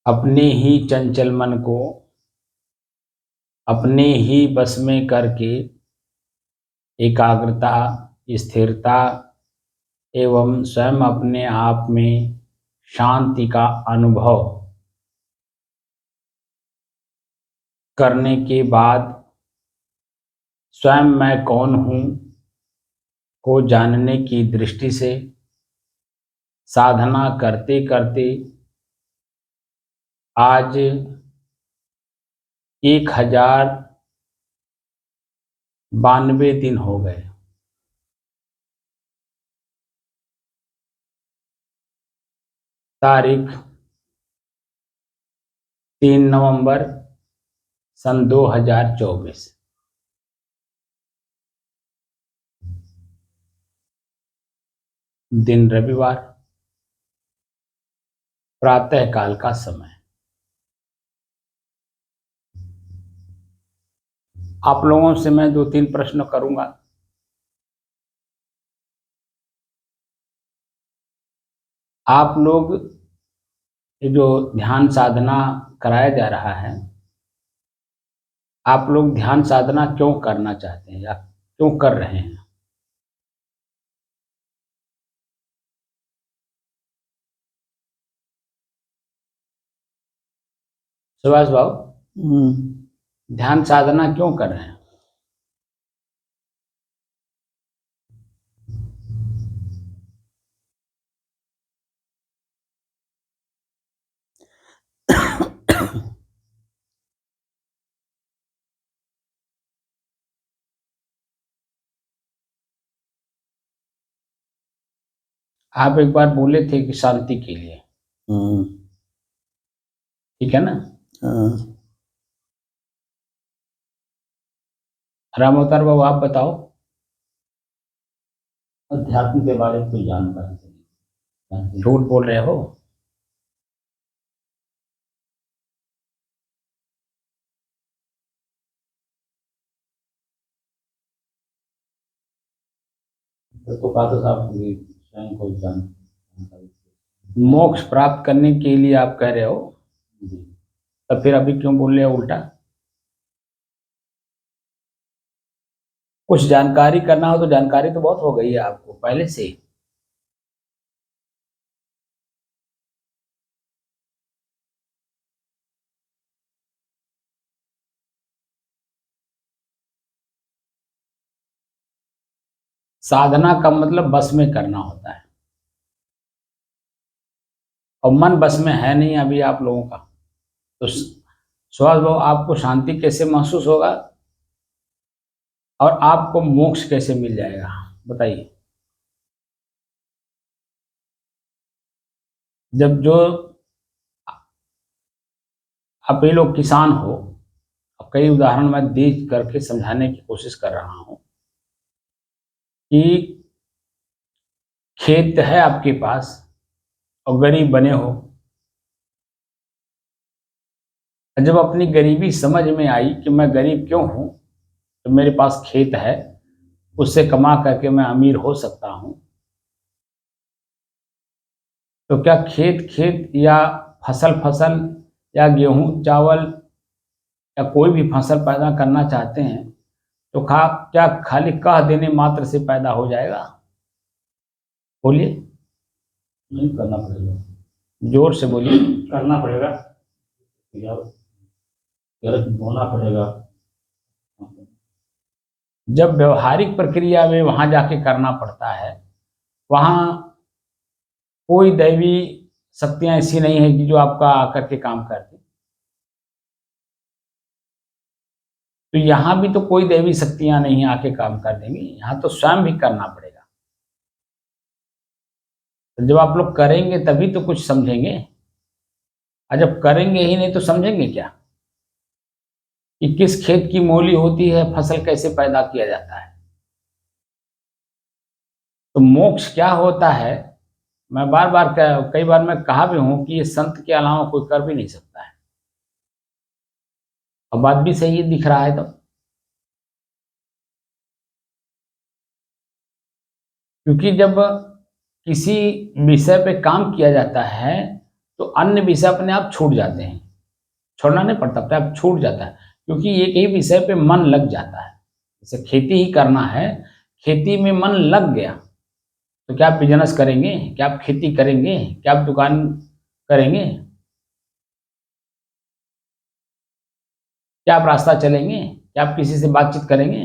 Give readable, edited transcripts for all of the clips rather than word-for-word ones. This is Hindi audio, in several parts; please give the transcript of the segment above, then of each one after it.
अपने ही चंचल मन को अपने ही बस में करके एकाग्रता, स्थिरता एवं स्वयं अपने आप में शांति का अनुभव करने के बाद स्वयं मैं कौन हूँ को जानने की दृष्टि से साधना करते करते आज 1092 दिन हो गए। तारीख 3 नवंबर सन 2024। दिन रविवार, प्रातः काल का समय। आप लोगों से मैं 2-3 प्रश्न करूंगा। आप लोग ये जो ध्यान साधना कराया जा रहा है, आप लोग ध्यान साधना क्यों करना चाहते हैं या क्यों कर रहे हैं? सुभाष बाबू, ध्यान साधना क्यों कर रहे हैं? आप एक बार बोले थे कि शांति के लिए, ठीक है ना? राम अवतार बाबू, आप बताओ। अध्यात्म के बारे में कोई जानकारी चाहिए। झूठ बोल रहे हो। तो कहा तो साहब स्वयं को जानकारी। मोक्ष प्राप्त करने के लिए आप कह रहे हो, तब फिर अभी क्यों बोल रहे हो उल्टा? कुछ जानकारी करना हो तो जानकारी तो बहुत हो गई है आपको पहले से ही। साधना का मतलब बस में करना होता है, और मन बस में है नहीं अभी आप लोगों का। तो सुभाष बाबू, आपको शांति कैसे महसूस होगा और आपको मोक्ष कैसे मिल जाएगा, बताइए। जब जो आप ये लोग किसान हो, अब कई उदाहरण मैं दे करके समझाने की कोशिश कर रहा हूं कि खेत है आपके पास और गरीब बने हो। जब अपनी गरीबी समझ में आई कि मैं गरीब क्यों हूं, तो मेरे पास खेत है, उससे कमा करके मैं अमीर हो सकता हूं। तो क्या खेत खेत या फसल या गेहूं चावल या कोई भी फसल पैदा करना चाहते हैं तो क्या खाली कह देने मात्र से पैदा हो जाएगा? बोलिए। नहीं, करना पड़ेगा। जोर से बोलिए। करना पड़ेगा, होना पड़ेगा। जब व्यवहारिक प्रक्रिया में वहां जाके करना पड़ता है, वहां कोई दैवी शक्तियां ऐसी नहीं है कि जो आपका आकर के काम करती। तो यहां भी तो कोई दैवी शक्तियां नहीं आके काम कर देंगी, यहां तो स्वयं भी करना पड़ेगा। तो जब आप लोग करेंगे तभी तो कुछ समझेंगे, और जब करेंगे ही नहीं तो समझेंगे क्या? कि किस खेत की मोली होती है, फसल कैसे पैदा किया जाता है। तो मोक्ष क्या होता है, मैं बार बार कई बार मैं कहा भी हूं कि ये संत के अलावा कोई कर भी नहीं सकता है, और बात भी सही है, दिख रहा है। तो क्योंकि जब किसी विषय पे काम किया जाता है तो अन्य विषय अपने आप छूट जाते हैं, छोड़ना नहीं पड़ता, अपने आप छूट जाता है, क्योंकि एक ही विषय पे मन लग जाता है। जैसे खेती ही करना है, खेती में मन लग गया तो क्या आप बिजनेस करेंगे, क्या आप खेती करेंगे, क्या आप दुकान करेंगे, क्या आप रास्ता चलेंगे, क्या आप किसी से बातचीत करेंगे,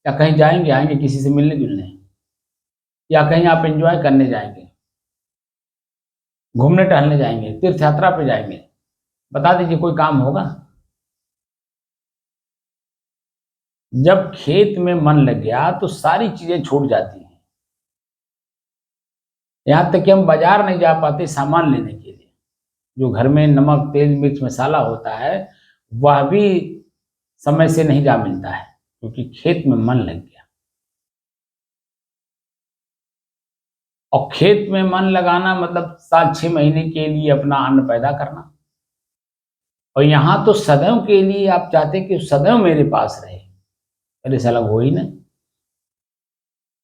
या कहीं जाएंगे आएंगे किसी से मिलने जुलने, या कहीं आप एंजॉय करने जाएंगे, घूमने टहलने जाएंगे, तीर्थ यात्रा पे जाएंगे, बता दीजिए कोई काम होगा। जब खेत में मन लग गया तो सारी चीजें छूट जाती हैं। यहाँ तक कि हम बाजार नहीं जा पाते सामान लेने के लिए, जो घर में नमक तेल मिर्च मसाला होता है वह भी समय से नहीं जा मिलता है, क्योंकि खेत में मन लग गया। और खेत में मन लगाना मतलब 7-6 महीने के लिए अपना अन्न पैदा करना, और यहाँ तो सदैव के लिए आप चाहते कि सदैव मेरे पास रहे, मेरे से अलग हो ही नहीं।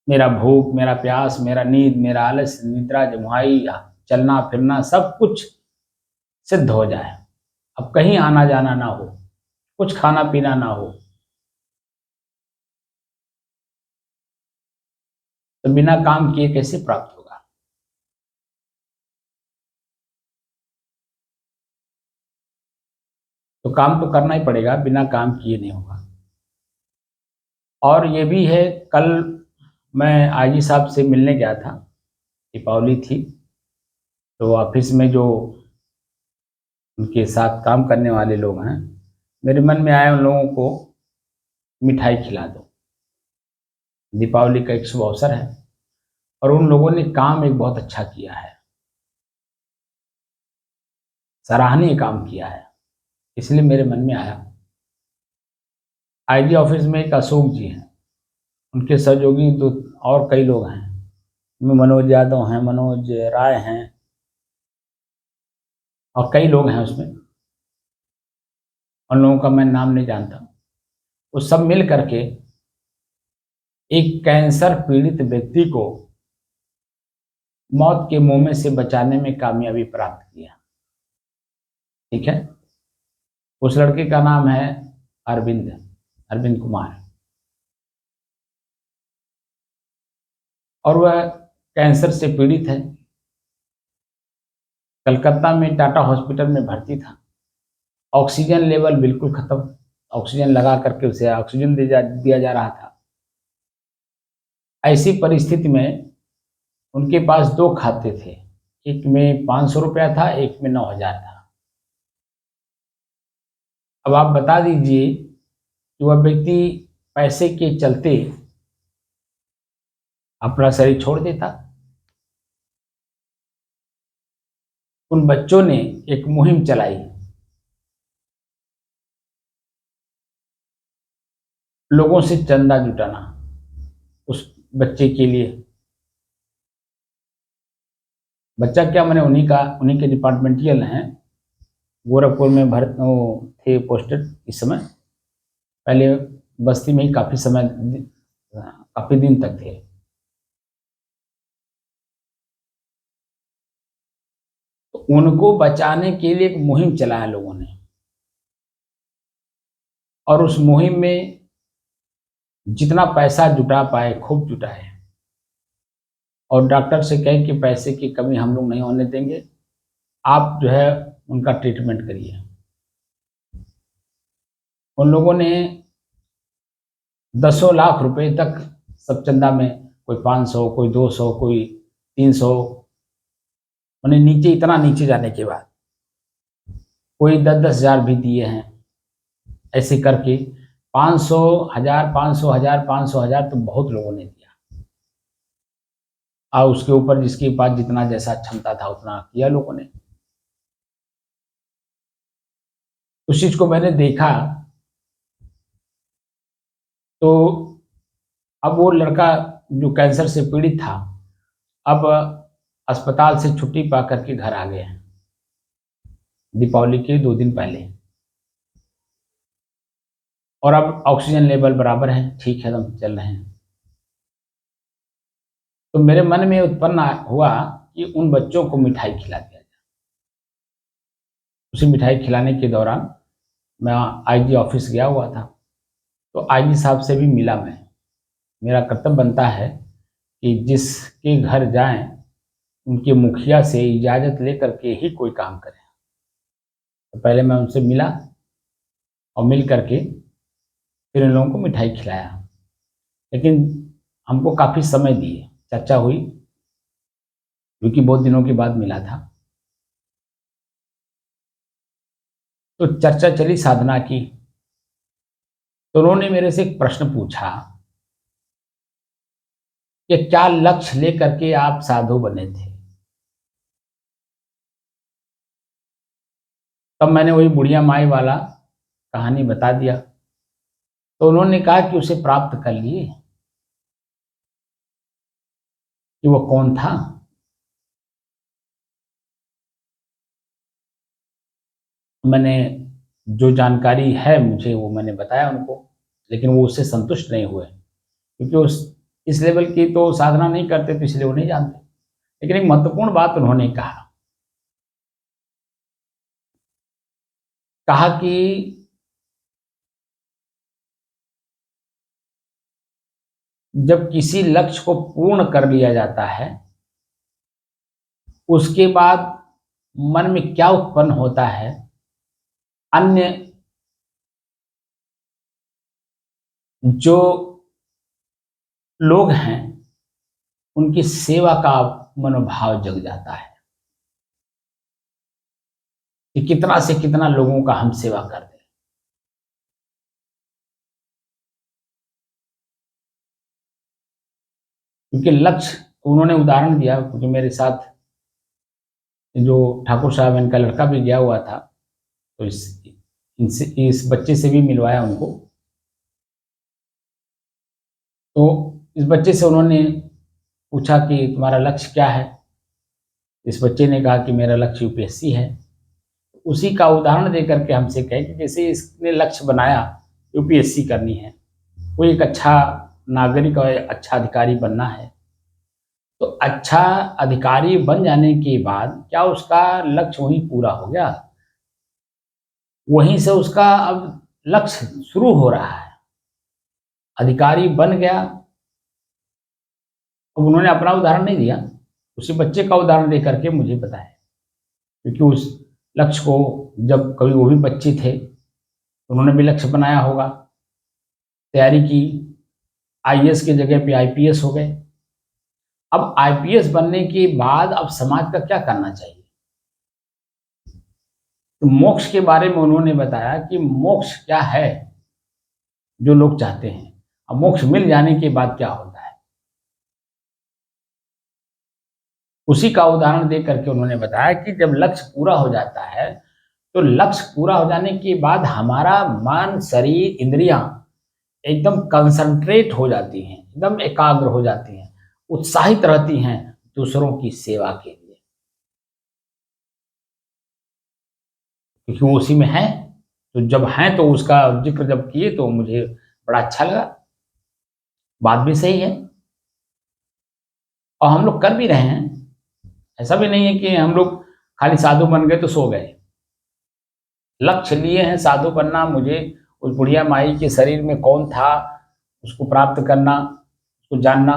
मेरा भूख, मेरा प्यास, मेरा नींद, मेरा आलस, निद्रा, जमुआई, चलना फिरना सब कुछ सिद्ध हो जाए, अब कहीं आना जाना ना हो, कुछ खाना पीना ना हो, तो बिना काम किए कैसे प्राप्त होगा। तो काम तो करना ही पड़ेगा, बिना काम किए नहीं होगा। और ये भी है, कल मैं आईजी साहब से मिलने गया था, दीपावली थी, तो ऑफिस में जो उनके साथ काम करने वाले लोग हैं, मेरे मन में आया उन लोगों को मिठाई खिला दो, दीपावली का एक शुभ अवसर है, और उन लोगों ने काम एक बहुत अच्छा किया है, सराहनीय काम किया है, इसलिए मेरे मन में आया। आईजी ऑफिस में एक अशोक जी हैं, उनके सहयोगी तो और कई लोग हैं, उनमें मनोज यादव हैं, मनोज राय हैं, और कई लोग हैं उसमें, उन लोगों का मैं नाम नहीं जानता। वो सब मिल करके एक कैंसर पीड़ित व्यक्ति को मौत के मुंह में से बचाने में कामयाबी प्राप्त किया। ठीक है, उस लड़के का नाम है अरविंद, अरविंद कुमार, और वह कैंसर से पीड़ित है। कलकत्ता में टाटा हॉस्पिटल में भर्ती था, ऑक्सीजन लेवल बिल्कुल खत्म, ऑक्सीजन लगा करके उसे ऑक्सीजन दिया जा रहा था। ऐसी परिस्थिति में उनके पास दो खाते थे, एक में 500 रुपया था, एक में 9,000 था। अब आप बता दीजिए कि वह व्यक्ति पैसे के चलते अपना शरीर छोड़ देता। उन बच्चों ने एक मुहिम चलाई, लोगों से चंदा जुटाना उस बच्चे के लिए। बच्चा क्या, मैंने उन्हीं के डिपार्टमेंटियल हैं, गोरखपुर में वो थे पोस्टेड इस समय, पहले बस्ती में ही काफी दिन तक थे। तो उनको बचाने के लिए एक मुहिम चलाया लोगों ने, और उस मुहिम में जितना पैसा जुटा पाए खूब जुटाए, और डॉक्टर से कहें कि पैसे की कमी हम लोग नहीं होने देंगे, आप जो है उनका ट्रीटमेंट करिए। उन लोगों ने दसों लाख रुपए तक सब चंदा में, कोई 500, कोई 200, कोई 300, उन्हें नीचे, इतना नीचे जाने के बाद कोई 10-10 हज़ार भी दिए हैं। ऐसे करके 500 हज़ार, 500 हज़ार, 500 हज़ार तो बहुत लोगों ने दिया, और उसके ऊपर जिसके पास जितना जैसा क्षमता था उतना किया लोगों ने। उस चीज को मैंने देखा तो अब वो लड़का जो कैंसर से पीड़ित था, अब अस्पताल से छुट्टी पा करके घर आ गए हैं दीपावली के 2 दिन पहले। और अब ऑक्सीजन लेवल बराबर है, ठीक है, एकदम चल रहे हैं। तो मेरे मन में उत्पन्न हुआ कि उन बच्चों को मिठाई खिला दिया जाए। उसी मिठाई खिलाने के दौरान मैं आईजी ऑफिस गया हुआ था, तो आईजी साहब से भी मिला मैं। मेरा कर्तव्य बनता है कि जिसके घर जाएं उनके मुखिया से इजाज़त लेकर के ही कोई काम करें। तो पहले मैं उनसे मिला और मिल करके फिर इन लोगों को मिठाई खिलाया, लेकिन हमको काफ़ी समय दिए, चर्चा हुई, क्योंकि बहुत दिनों के बाद मिला था। तो चर्चा चली साधना की। तो उन्होंने मेरे से एक प्रश्न पूछा कि क्या लक्ष्य लेकर के आप साधु बने थे? तब मैंने वही बुढ़िया माई वाला कहानी बता दिया। तो उन्होंने कहा कि उसे प्राप्त कर लिए, कि वो कौन था। मैंने जो जानकारी है मुझे वो मैंने बताया उनको, लेकिन वो उससे संतुष्ट नहीं हुए, क्योंकि उस इस लेवल की तो साधना नहीं करते, तो इसलिए वो नहीं जानते। लेकिन एक महत्वपूर्ण बात उन्होंने कहा कि जब किसी लक्ष्य को पूर्ण कर लिया जाता है, उसके बाद मन में क्या उत्पन्न होता है, अन्य जो लोग हैं उनकी सेवा का मनोभाव जग जाता है कि कितना से कितना लोगों का हम सेवा कर दें। क्योंकि लक्ष्य, उन्होंने उदाहरण दिया, क्योंकि मेरे साथ जो ठाकुर साहब इनका लड़का भी गया हुआ था, तो इस बच्चे से भी मिलवाया उनको। तो इस बच्चे से उन्होंने पूछा कि तुम्हारा लक्ष्य क्या है? इस बच्चे ने कहा कि मेरा लक्ष्य यूपीएससी है। उसी का उदाहरण दे करके हमसे कहे कि जैसे इसने लक्ष्य बनाया यूपीएससी करनी है, वो एक अच्छा नागरिक और अच्छा अधिकारी बनना है, तो अच्छा अधिकारी बन जाने के बाद क्या उसका लक्ष्य वहीं पूरा हो गया? वहीं से उसका अब लक्ष्य शुरू हो रहा है। अधिकारी बन गया। अब उन्होंने अपना उदाहरण नहीं दिया, उसी बच्चे का उदाहरण दे करके मुझे बताया, क्योंकि उस लक्ष्य को जब कभी वो भी बच्चे थे तो उन्होंने भी लक्ष्य बनाया होगा, तैयारी की, आईएएस की जगह पे आईपीएस हो गए। अब आईपीएस बनने के बाद अब समाज का क्या करना चाहिए? तो मोक्ष के बारे में उन्होंने बताया कि मोक्ष क्या है जो लोग चाहते हैं, अब मोक्ष मिल जाने के बाद क्या होता है। उसी का उदाहरण दे करके उन्होंने बताया कि जब लक्ष्य पूरा हो जाता है, तो लक्ष्य पूरा हो जाने के बाद हमारा मन, शरीर, इंद्रियां एकदम कंसंट्रेट हो जाती हैं, एकदम एकाग्र हो जाती हैं, उत्साहित रहती हैं दूसरों की सेवा के लिए, क्योंकि वो उसी में है। तो जब हैं तो उसका जिक्र जब किए तो मुझे बड़ा अच्छा लगा। बात भी सही है और हम लोग कर भी रहे हैं। ऐसा भी नहीं है कि हम लोग खाली साधु बन गए तो सो गए। लक्ष्य लिए हैं साधु बनना, मुझे उस बुढ़िया माई के शरीर में कौन था उसको प्राप्त करना, उसको जानना।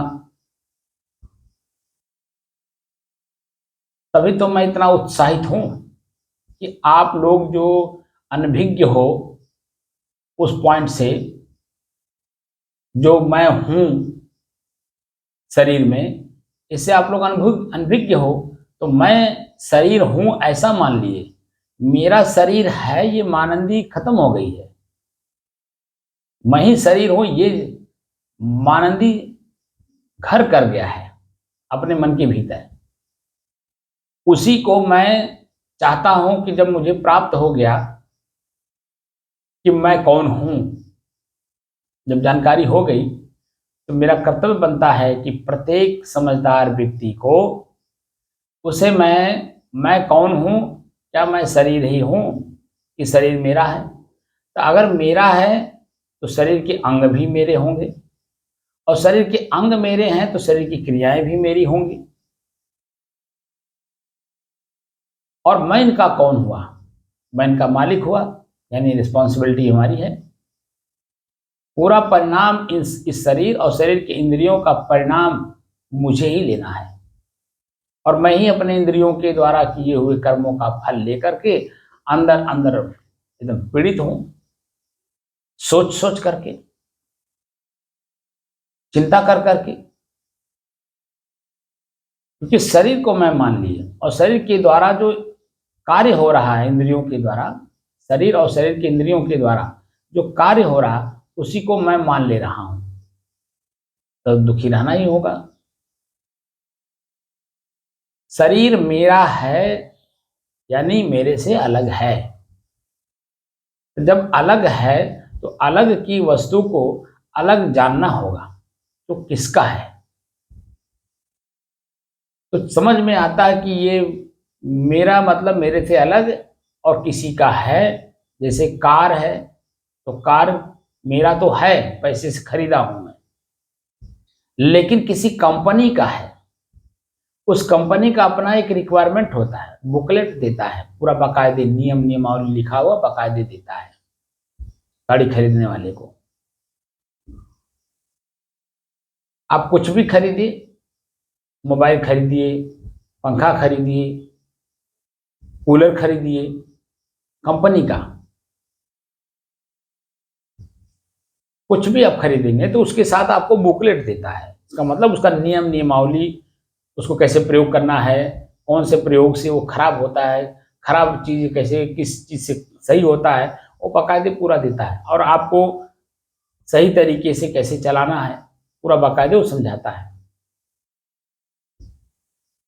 तभी तो मैं इतना उत्साहित हूं कि आप लोग जो अनभिज्ञ हो उस पॉइंट से, जो मैं हूं शरीर में, इससे आप लोग अनभिज्ञ हो। तो मैं शरीर हूं ऐसा मान लिए, मेरा शरीर है ये मानंदी खत्म हो गई है। मैं ही शरीर हूं ये मानंदी घर कर गया है अपने मन के भीतर। उसी को मैं चाहता हूं कि जब मुझे प्राप्त हो गया कि मैं कौन हूं, जब जानकारी हो गई तो मेरा कर्तव्य बनता है कि प्रत्येक समझदार व्यक्ति को उसे मैं कौन हूँ, क्या मैं शरीर ही हूँ कि शरीर मेरा है। तो अगर मेरा है तो शरीर के अंग भी मेरे होंगे, और शरीर के अंग मेरे हैं तो शरीर की क्रियाएं भी मेरी होंगी। और मैं इनका कौन हुआ? मैं इनका मालिक हुआ, यानी रिस्पॉन्सिबिलिटी हमारी है। पूरा परिणाम इस शरीर और शरीर के इंद्रियों का परिणाम मुझे ही लेना है, और मैं ही अपने इंद्रियों के द्वारा किए हुए कर्मों का फल लेकर के अंदर अंदर एकदम पीड़ित हूं, सोच सोच करके, चिंता कर करके। क्योंकि शरीर को मैं मान लिया, और शरीर के द्वारा जो कार्य हो रहा है इंद्रियों के द्वारा, शरीर और शरीर के इंद्रियों के द्वारा जो कार्य हो रहा उसी को मैं मान ले रहा हूं, तो दुखी रहना ही होगा। शरीर मेरा है यानी मेरे से अलग है। जब अलग है तो अलग की वस्तु को अलग जानना होगा, तो किसका है? तो समझ में आता है कि ये मेरा मतलब मेरे से अलग और किसी का है। जैसे कार है, तो कार मेरा तो है, पैसे से खरीदा हूं मैं, लेकिन किसी कंपनी का है। उस कंपनी का अपना एक रिक्वायरमेंट होता है, बुकलेट देता है, पूरा बाकायदे नियम नियमावली लिखा हुआ बाकायदे देता है गाड़ी खरीदने वाले को। आप कुछ भी खरीदिए, मोबाइल खरीदिए, पंखा खरीदिए, कूलर खरीदिए, कंपनी का कुछ भी आप खरीदेंगे तो उसके साथ आपको बुकलेट देता है। इसका मतलब उसका नियम नियमावली, उसको कैसे प्रयोग करना है, कौन से प्रयोग से वो खराब होता है, खराब चीज कैसे किस चीज से सही होता है, वो बाकायदे पूरा देता है। और आपको सही तरीके से कैसे चलाना है पूरा बाकायदे वो समझाता है।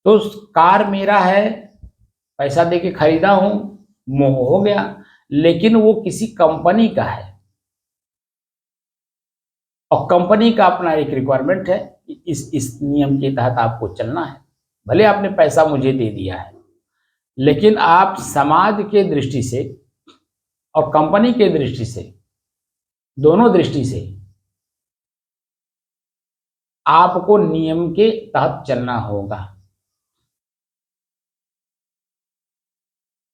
तो कार मेरा है, पैसा दे के खरीदा हूं, मोह हो गया, लेकिन वो किसी कंपनी का है, और कंपनी का अपना एक रिक्वायरमेंट है कि इस नियम के तहत आपको चलना है। भले आपने पैसा मुझे दे दिया है, लेकिन आप समाज के दृष्टि से और कंपनी के दृष्टि से, दोनों दृष्टि से आपको नियम के तहत चलना होगा।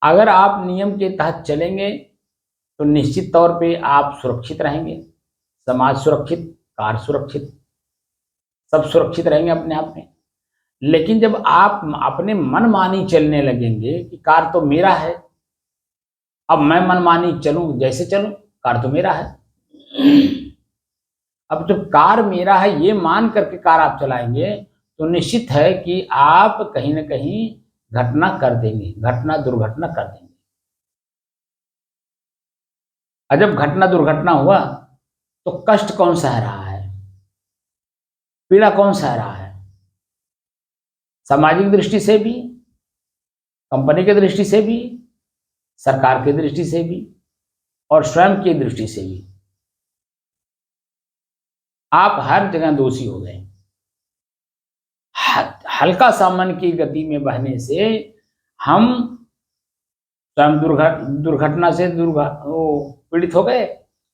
अगर आप नियम के तहत चलेंगे तो निश्चित तौर पे आप सुरक्षित रहेंगे, समाज सुरक्षित, कार सुरक्षित, सब सुरक्षित रहेंगे अपने आप में। लेकिन जब आप अपने मनमानी चलने लगेंगे कि कार तो मेरा है, अब मैं मनमानी चलूं, जैसे चलूं, कार तो मेरा है। अब जब कार मेरा है ये मान करके कार आप चलाएंगे तो निश्चित है कि आप कहीं ना कहीं घटना कर देंगे, घटना दुर्घटना कर देंगे। और जब घटना दुर्घटना हुआ तो कष्ट कौन सह रहा है, पीड़ा कौन सह रहा है? सामाजिक दृष्टि से भी, कंपनी की दृष्टि से भी, सरकार की दृष्टि से भी, और स्वयं की दृष्टि से भी। आप हर जगह दोषी हो गए। हल्का सा मन की गति में बहने से हम स्वयं दुर्घटना से पीड़ित हो गए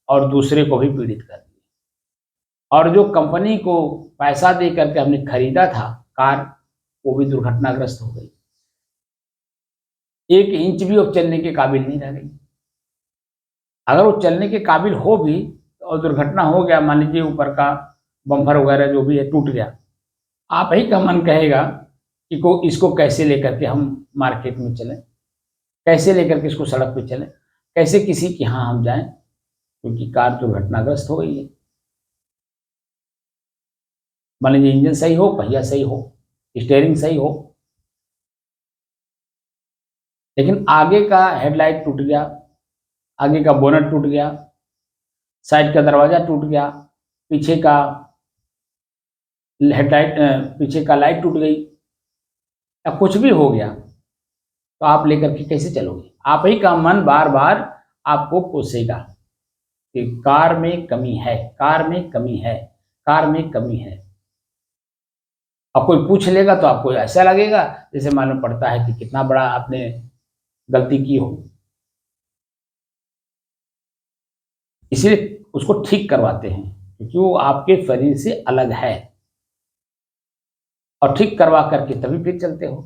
और दूसरे को भी पीड़ित कर दिया। और जो कंपनी को पैसा दे करके हमने खरीदा था कार, वो भी दुर्घटनाग्रस्त हो गई। 1 इंच भी अब चलने के काबिल नहीं रह गई। अगर वो चलने के काबिल हो भी और दुर्घटना हो गया, मान लीजिए ऊपर का बम्पर वगैरह जो भी है टूट गया, आप ही का मन कहेगा कि इसको कैसे लेकर के हम मार्केट में चलें, कैसे लेकर के इसको सड़क पे चलें, कैसे किसी के यहाँ हम जाएं, क्योंकि कार दुर्घटनाग्रस्त हो गई है। मान लीजिए इंजन सही हो, पहिया सही हो, स्टीयरिंग सही हो, लेकिन आगे का हेडलाइट टूट गया, आगे का बोनट टूट गया, साइड का दरवाजा टूट गया, पीछे का हेडलाइट, पीछे का लाइट टूट गई, या कुछ भी हो गया, तो आप लेकर के कैसे चलोगे? आप ही का मन बार बार आपको कोसेगा। कि कार में कमी है, कार में कमी है, कार में कमी है। अब कोई पूछ लेगा तो आपको ऐसा लगेगा जैसे मालूम पड़ता है कि कितना बड़ा आपने गलती की हो, इसलिए उसको ठीक करवाते हैं क्योंकि वो आपके शरीर से अलग है, और ठीक करवा करके तभी फिर चलते हो।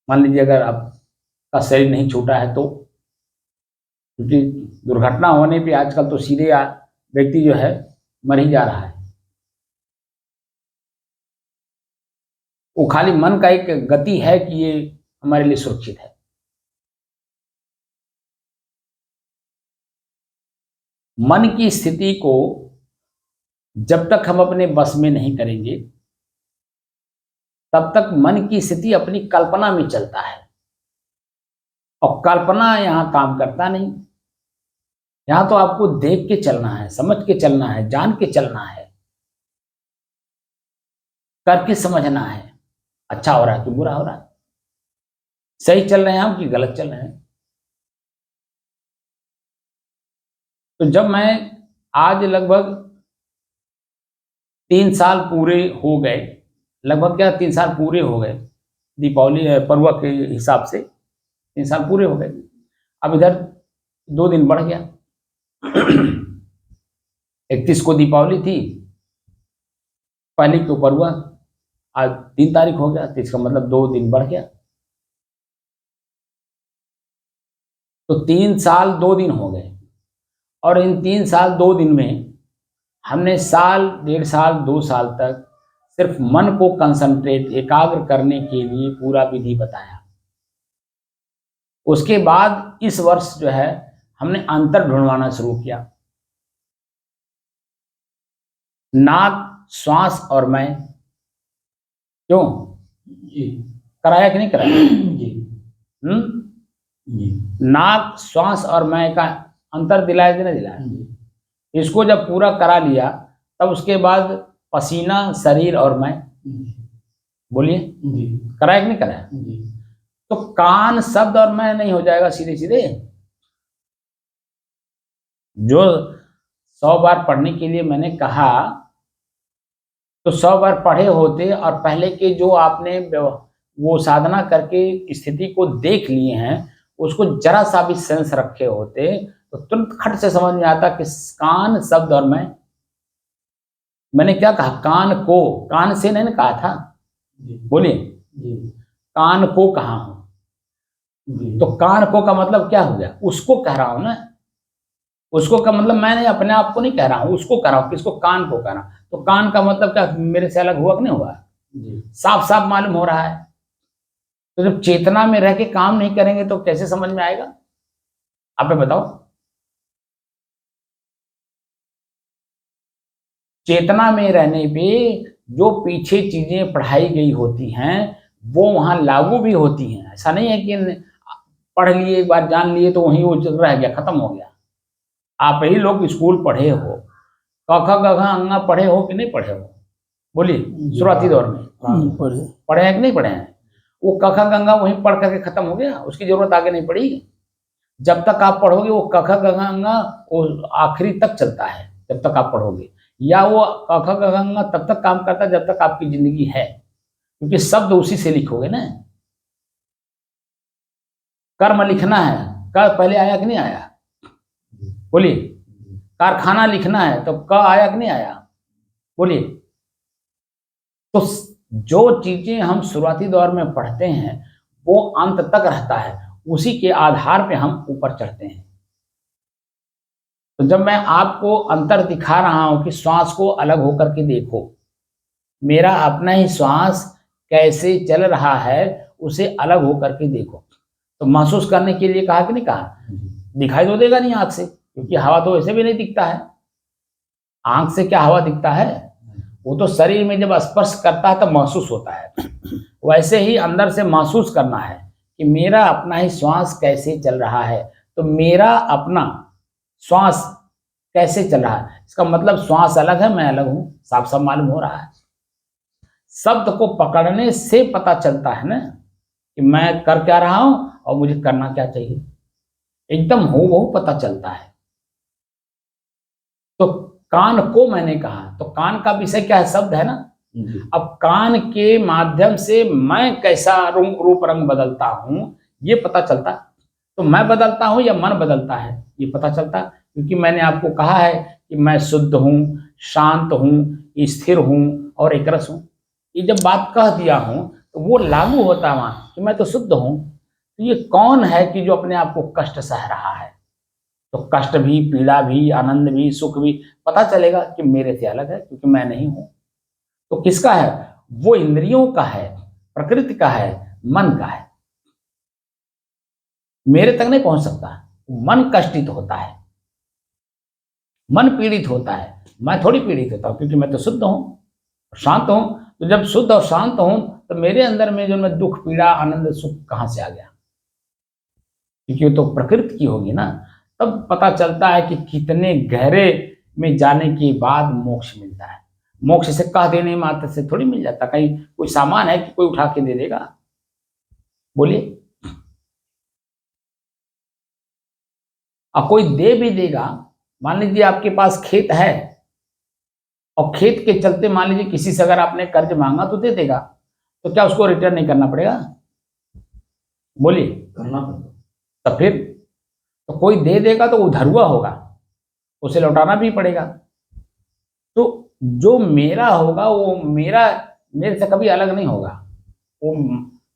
मान लीजिए अगर आपका शरीर नहीं छूटा है तो, क्योंकि दुर्घटना होने पे आजकल तो सीधे व्यक्ति जो है मर ही जा रहा है। वो खाली मन का एक गति है कि ये हमारे लिए सुरक्षित है। मन की स्थिति को जब तक हम अपने बस में नहीं करेंगे तब तक मन की स्थिति अपनी कल्पना में चलता है, और कल्पना यहां काम करता नहीं। यहां तो आपको देख के चलना है, समझ के चलना है, जान के चलना है, करके समझना है अच्छा हो रहा है कि बुरा हो रहा है, सही चल रहे हैं हम कि गलत चल रहे हैं। तो जब मैं आज लगभग 3 साल पूरे हो गए, लगभग क्या 3 साल पूरे हो गए, दीपावली पर्व के हिसाब से 3 साल पूरे हो गए। अब इधर 2 दिन बढ़ गया। 31 को दीपावली थी, पहली तो पर्व, आज 3 तारीख हो गया, तो इसका मतलब 2 दिन बढ़ गया। तो 3 साल 2 दिन हो गए, और इन 3 साल 2 दिन में हमने साल 1.5 साल 2 साल तक सिर्फ मन को कंसंट्रेट एकाग्र करने के लिए पूरा विधि बताया। उसके बाद इस वर्ष जो है हमने अंतर ढूंढवाना शुरू किया। नाक, श्वास और मैं, क्यों जी कराया कि नहीं कराया? जी जी नाक, श्वास और मैं का अंतर दिलाया कि नहीं दिलाया? इसको जब पूरा करा लिया तब उसके बाद पसीना, शरीर और मैं, बोलिए कराया कि नहीं कराया? तो कान, शब्द और मैं नहीं हो जाएगा सीधे सीधे? जो 100 बार पढ़ने के लिए मैंने कहा, तो 100 बार पढ़े होते और पहले के जो आपने वो साधना करके स्थिति को देख लिए हैं, उसको जरा सा भी सेंस रखे होते तो तुरंत खट से समझ में आता कि कान, शब्द और मैंने क्या कहा? कान को, कान से नहीं कहा था, बोलिए कान को कहा हूं। तो कान को का मतलब क्या हो गया? उसको कह रहा हूं ना, उसको का मतलब मैंने अपने आप को नहीं कह रहा हूं, उसको कह रहा हूं। किसको? कान को कह रहा हूं। तो कान का मतलब क्या मेरे से अलग हुआ कि नहीं हुआ? साफ साफ मालूम हो रहा है। तो जब चेतना में रह के काम नहीं करेंगे तो कैसे समझ में आएगा? आप बताओ। चेतना में रहने पे जो पीछे चीजें पढ़ाई गई होती हैं वो वहां लागू भी होती हैं। ऐसा नहीं है कि पढ़ लिए, एक बार जान लिए तो वहीं वो रह गया, खत्म हो गया। आप ही लोग स्कूल पढ़े हो, क ख ग घ अंगा पढ़े हो कि नहीं पढ़े हो? बोलिए शुरुआती दौर में पढ़े हैं कि नहीं पढ़े हैं? वो क ख गंगा वहीं पढ़ करके खत्म हो गया, उसकी जरूरत आगे नहीं पड़ी। जब तक आप पढ़ोगे वो क ख ग घ अंगा वो आखिरी तक चलता है, जब तक आप पढ़ोगे। या वो क ख ग घ अंगा तब तक काम करता है जब तक आपकी जिंदगी है, क्योंकि शब्द उसी से लिखोगे ना। कर्म लिखना है, कर पहले आया कि नहीं आया? बोलिए। कारखाना लिखना है तो क आया कि नहीं आया? बोलिए। तो जो चीजें हम शुरुआती दौर में पढ़ते हैं वो अंत तक रहता है, उसी के आधार पे हम ऊपर चढ़ते हैं। तो जब मैं आपको अंतर दिखा रहा हूं कि श्वास को अलग होकर के देखो, मेरा अपना ही श्वास कैसे चल रहा है उसे अलग होकर के देखो। तो महसूस करने के लिए कहा कि नहीं कहा? दिखाई तो देगा नहीं आंख से, क्योंकि हवा तो वैसे भी नहीं दिखता है। आंख से क्या हवा दिखता है? वो तो शरीर में जब स्पर्श करता है तब महसूस होता है। वैसे ही अंदर से महसूस करना है कि मेरा अपना ही श्वास कैसे चल रहा है। तो मेरा अपना श्वास कैसे चल रहा है, इसका मतलब श्वास अलग है, मैं अलग हूं, साफ साफ मालूम हो रहा है। शब्द को पकड़ने से पता चलता है ना कि मैं कर क्या रहा हूं और मुझे करना क्या चाहिए। एकदम हूबहू पता चलता है। तो कान को मैंने कहा, तो कान का विषय क्या है? शब्द है ना। जी। अब कान के माध्यम से मैं कैसा रूप रंग बदलता हूं ये पता चलता। तो मैं बदलता हूं या मन बदलता है ये पता चलता, क्योंकि मैंने आपको कहा है कि मैं शुद्ध हूं, शांत हूं, स्थिर हूं और एकरस हूं। ये जब बात कह दिया हूं तो वो लागू होता वहां कि मैं तो शुद्ध हूं। तो ये कौन है कि जो अपने आप को कष्ट सह रहा है? तो कष्ट भी, पीड़ा भी, आनंद भी, सुख भी पता चलेगा कि मेरे से अलग है, क्योंकि मैं नहीं हूं। तो किसका है? वो इंद्रियों का है, प्रकृति का है, मन का है। मेरे तक नहीं पहुंच सकता। मन कष्टित होता है, मन पीड़ित होता है, मैं थोड़ी पीड़ित होता हूं, क्योंकि मैं तो शुद्ध हूं, शांत हूं। तो जब शुद्ध और शांत हूं तो मेरे अंदर में जो मैं दुख, पीड़ा, आनंद, सुख कहां से आ गया? क्योंकि वो तो प्रकृति की होगी ना। तब पता चलता है कि कितने गहरे में जाने के बाद मोक्ष मिलता है। मोक्ष से कह देने मात्र से थोड़ी मिल जाता। कहीं कोई सामान है कि कोई उठा के दे देगा? बोलिए। और कोई दे भी देगा, मान लीजिए आपके पास खेत है और खेत के चलते मान लीजिए किसी से अगर आपने कर्ज मांगा तो दे देगा, तो क्या उसको रिटर्न नहीं करना पड़ेगा? बोलिए। करना पड़ता। तो फिर तो कोई दे देगा तो उधर हुआ होगा, उसे लौटाना भी पड़ेगा। तो जो मेरा होगा वो मेरा, मेरे से कभी अलग नहीं होगा। वो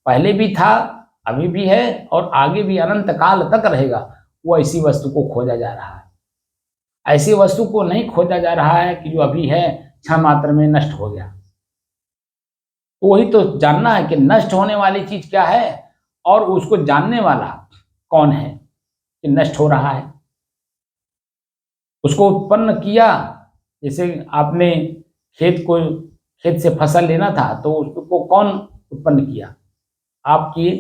पहले भी था, अभी भी है और आगे भी अनंत काल तक रहेगा। वो ऐसी वस्तु को खोजा जा रहा है। ऐसी वस्तु को नहीं खोजा जा रहा है कि जो अभी है क्षण मात्र में नष्ट हो गया। तो वही तो जानना है कि नष्ट होने वाली चीज क्या है और उसको जानने वाला कौन है कि नष्ट हो रहा है। उसको उत्पन्न किया, जैसे आपने खेत से फसल लेना था तो उसको कौन उत्पन्न किया? आप किए।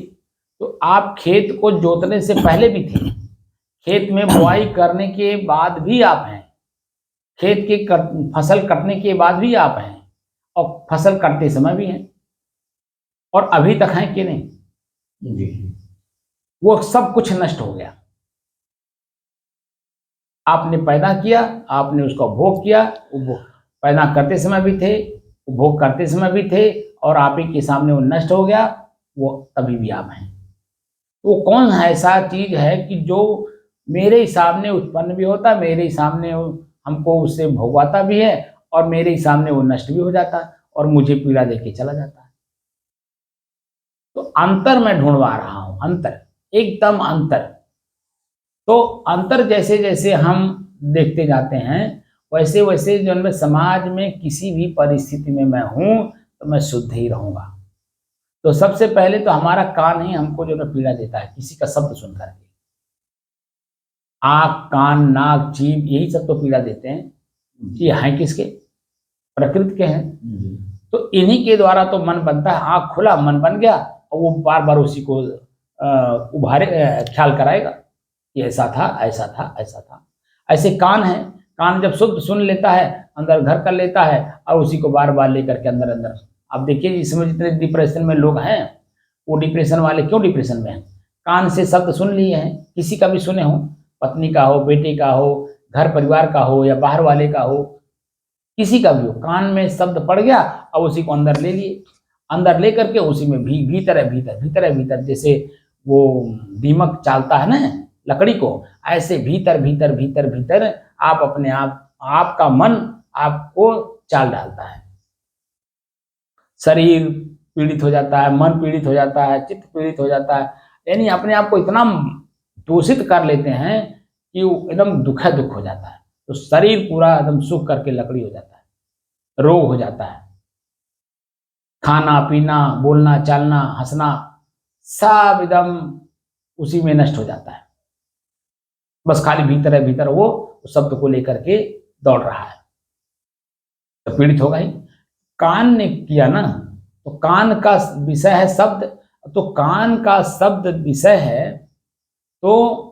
तो आप खेत को जोतने से पहले भी थे, खेत में बुआई करने के बाद भी आप हैं, खेत के फसल कटने के बाद भी आप हैं और फसल कटते समय भी हैं, और अभी तक हैं कि नहीं? जी। वो सब कुछ नष्ट हो गया। आपने पैदा किया, आपने उसका भोग किया, वो पैदा करते समय भी थे, उपभोग करते समय भी थे, और आप ही के सामने वो नष्ट हो गया, वो तभी भी आप हैं। वो कौन ऐसा चीज है कि जो मेरे ही सामने उत्पन्न भी होता है, मेरे ही सामने हमको उससे भोगवाता भी है, और मेरे ही सामने वो नष्ट भी हो जाता है और मुझे पीड़ा देके चला जाता है। तो अंतर मैं ढूंढवा रहा हूं, अंतर, एकदम अंतर। तो अंतर जैसे जैसे हम देखते जाते हैं वैसे वैसे जो मैं समाज में किसी भी परिस्थिति में मैं हूं तो मैं शुद्ध ही रहूंगा। तो सबसे पहले तो हमारा कान ही हमको जो है पीड़ा देता है, किसी का शब्द सुन करके। आँख, कान, नाक, जीभ, यही सब तो पीड़ा देते हैं। ये हैं किसके? प्रकृति के हैं। जी। तो इन्हीं के द्वारा तो मन बनता है। आँख खुला, मन बन गया और वो बार बार उसी को उभारे, ख्याल कराएगा कि ऐसा था, ऐसा था, ऐसा था। ऐसे कान है, कान जब शुद्ध सुन लेता है, अंदर घर कर लेता है और उसी को बार बार लेकर के अंदर अंदर। अब देखिए इसमें जितने डिप्रेशन में लोग हैं, वो डिप्रेशन वाले क्यों डिप्रेशन में हैं? कान से शब्द सुन लिए हैं, किसी का भी सुने हो, पत्नी का हो, बेटे का हो, घर परिवार का हो या बाहर वाले का हो, किसी का भी हो, कान में शब्द पड़ गया और उसी को अंदर ले लिए। अंदर ले करके उसी में भीतर है, भीतर भीतर है, भीतर जैसे वो दीमक चालता है ना लकड़ी को, ऐसे भीतर भीतर भीतर भीतर आप अपने आपका मन आपको चाल डालता है। शरीर पीड़ित हो जाता है, मन पीड़ित हो जाता है, चित्त पीड़ित हो जाता है। यानी अपने आप को इतना दूषित कर लेते हैं कि वो एकदम दुख हो जाता है। तो शरीर पूरा एकदम सूख करके लकड़ी हो जाता है, रोग हो जाता है। खाना पीना, बोलना चालना, हंसना, सब एकदम उसी में नष्ट हो जाता है। बस खाली भीतर है, भीतर वो शब्द को लेकर के दौड़ रहा है, तो पीड़ित होगा ही। कान ने किया ना, तो कान का विषय है शब्द, तो कान का शब्द विषय है, तो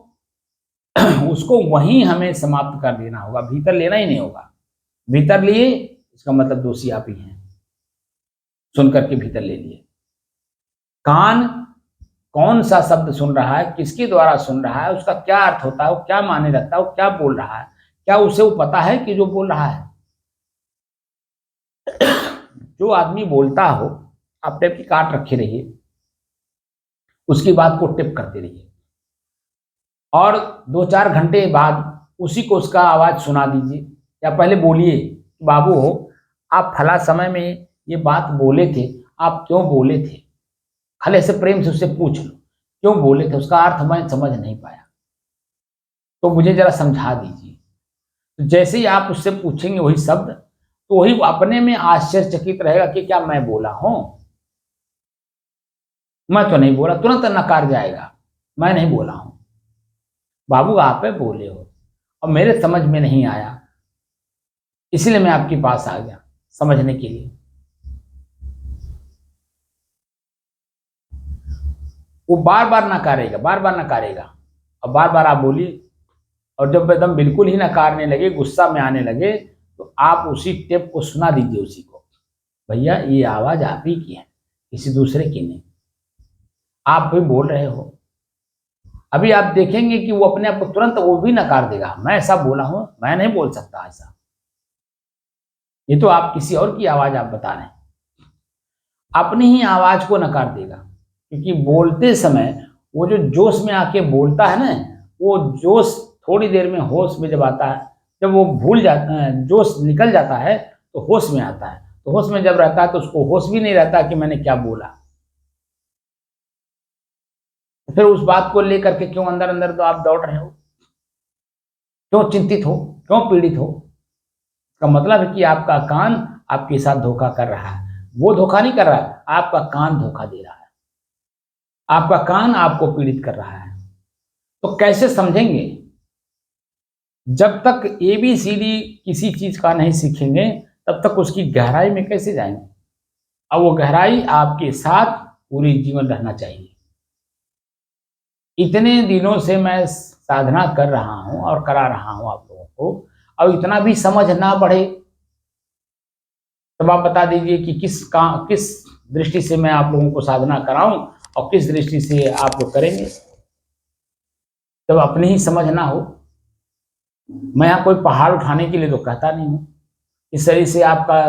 उसको वहीं हमें समाप्त कर देना होगा, भीतर लेना ही नहीं होगा। भीतर लिए इसका मतलब दोषी आप ही हैं, सुन करके भीतर ले लिए। कान कौन सा शब्द सुन रहा है, किसके द्वारा सुन रहा है, उसका क्या अर्थ होता है, वो क्या माने रखता है, वो क्या बोल रहा है, क्या उसे वो पता है कि जो बोल रहा है? जो आदमी बोलता हो, आप टेप की काट रखे रहिए, उसकी बात को टिप करते रहिए, और 2-4 घंटे बाद उसी को उसका आवाज सुना दीजिए, या पहले बोलिए, बाबू हो, आप फला समय में ये बात बोले थे, आप क्यों बोले थे? खाली ऐसे प्रेम से उससे पूछ लो, क्यों बोले थे, उसका अर्थ मैं समझ नहीं पाया, तो मुझे जरा समझा दीजिए। तो जैसे ही आप उससे पूछेंगे वही शब्द, तो वही अपने में आश्चर्यचकित रहेगा कि क्या मैं बोला हूं? मैं तो नहीं बोला, तुरंत नकार जाएगा, मैं नहीं बोला हूं, बाबू आप बोले हो और मेरे समझ में नहीं आया, इसलिए मैं आपके पास आ गया समझने के लिए। वो बार बार नकारेगा, बार बार नकारेगा, और बार बार आप बोलिए, और जब एकदम बिल्कुल ही नकारने लगे, गुस्सा में आने लगे, तो आप उसी टेप को सुना दीजिए उसी को, भैया ये आवाज आप ही की है, किसी दूसरे की नहीं, आप भी बोल रहे हो। अभी आप देखेंगे कि वो अपने आप को तुरंत वो भी नकार देगा, मैं ऐसा बोला हूं, मैं नहीं बोल सकता ऐसा, ये तो आप किसी और की आवाज आप बता रहे हैं। अपनी ही आवाज को नकार देगा, क्योंकि बोलते समय वो जो जोश में आके बोलता है ना, वो जोश थोड़ी देर में होश में जब आता है, जब वो भूल जाता है, जोश निकल जाता है, तो होश में आता है, तो होश में जब रहता है तो उसको होश भी नहीं रहता कि मैंने क्या बोला। तो फिर उस बात को लेकर के क्यों अंदर अंदर तो आप दौड़ रहे हो, क्यों चिंतित हो, क्यों पीड़ित हो? इसका मतलब है कि आपका कान आपके साथ धोखा कर रहा है, वो धोखा नहीं कर रहा है, आपका कान धोखा दे रहा है, आपका कान आपको पीड़ित कर रहा है। तो कैसे समझेंगे? जब तक ABCD किसी चीज का नहीं सीखेंगे, तब तक उसकी गहराई में कैसे जाएंगे? अब वो गहराई आपके साथ पूरी जीवन रहना चाहिए। इतने दिनों से मैं साधना कर रहा हूं और करा रहा हूं आप लोगों को, अब इतना भी समझ ना बढ़े, तब आप बता दीजिए कि किस दृष्टि से मैं आप लोगों को साधना कराऊं और किस दृष्टि से आप लोग करेंगे, जब अपनी ही समझ ना हो। मैं यहाँ कोई पहाड़ उठाने के लिए तो कहता नहीं हूँ, इस शरीर से आपका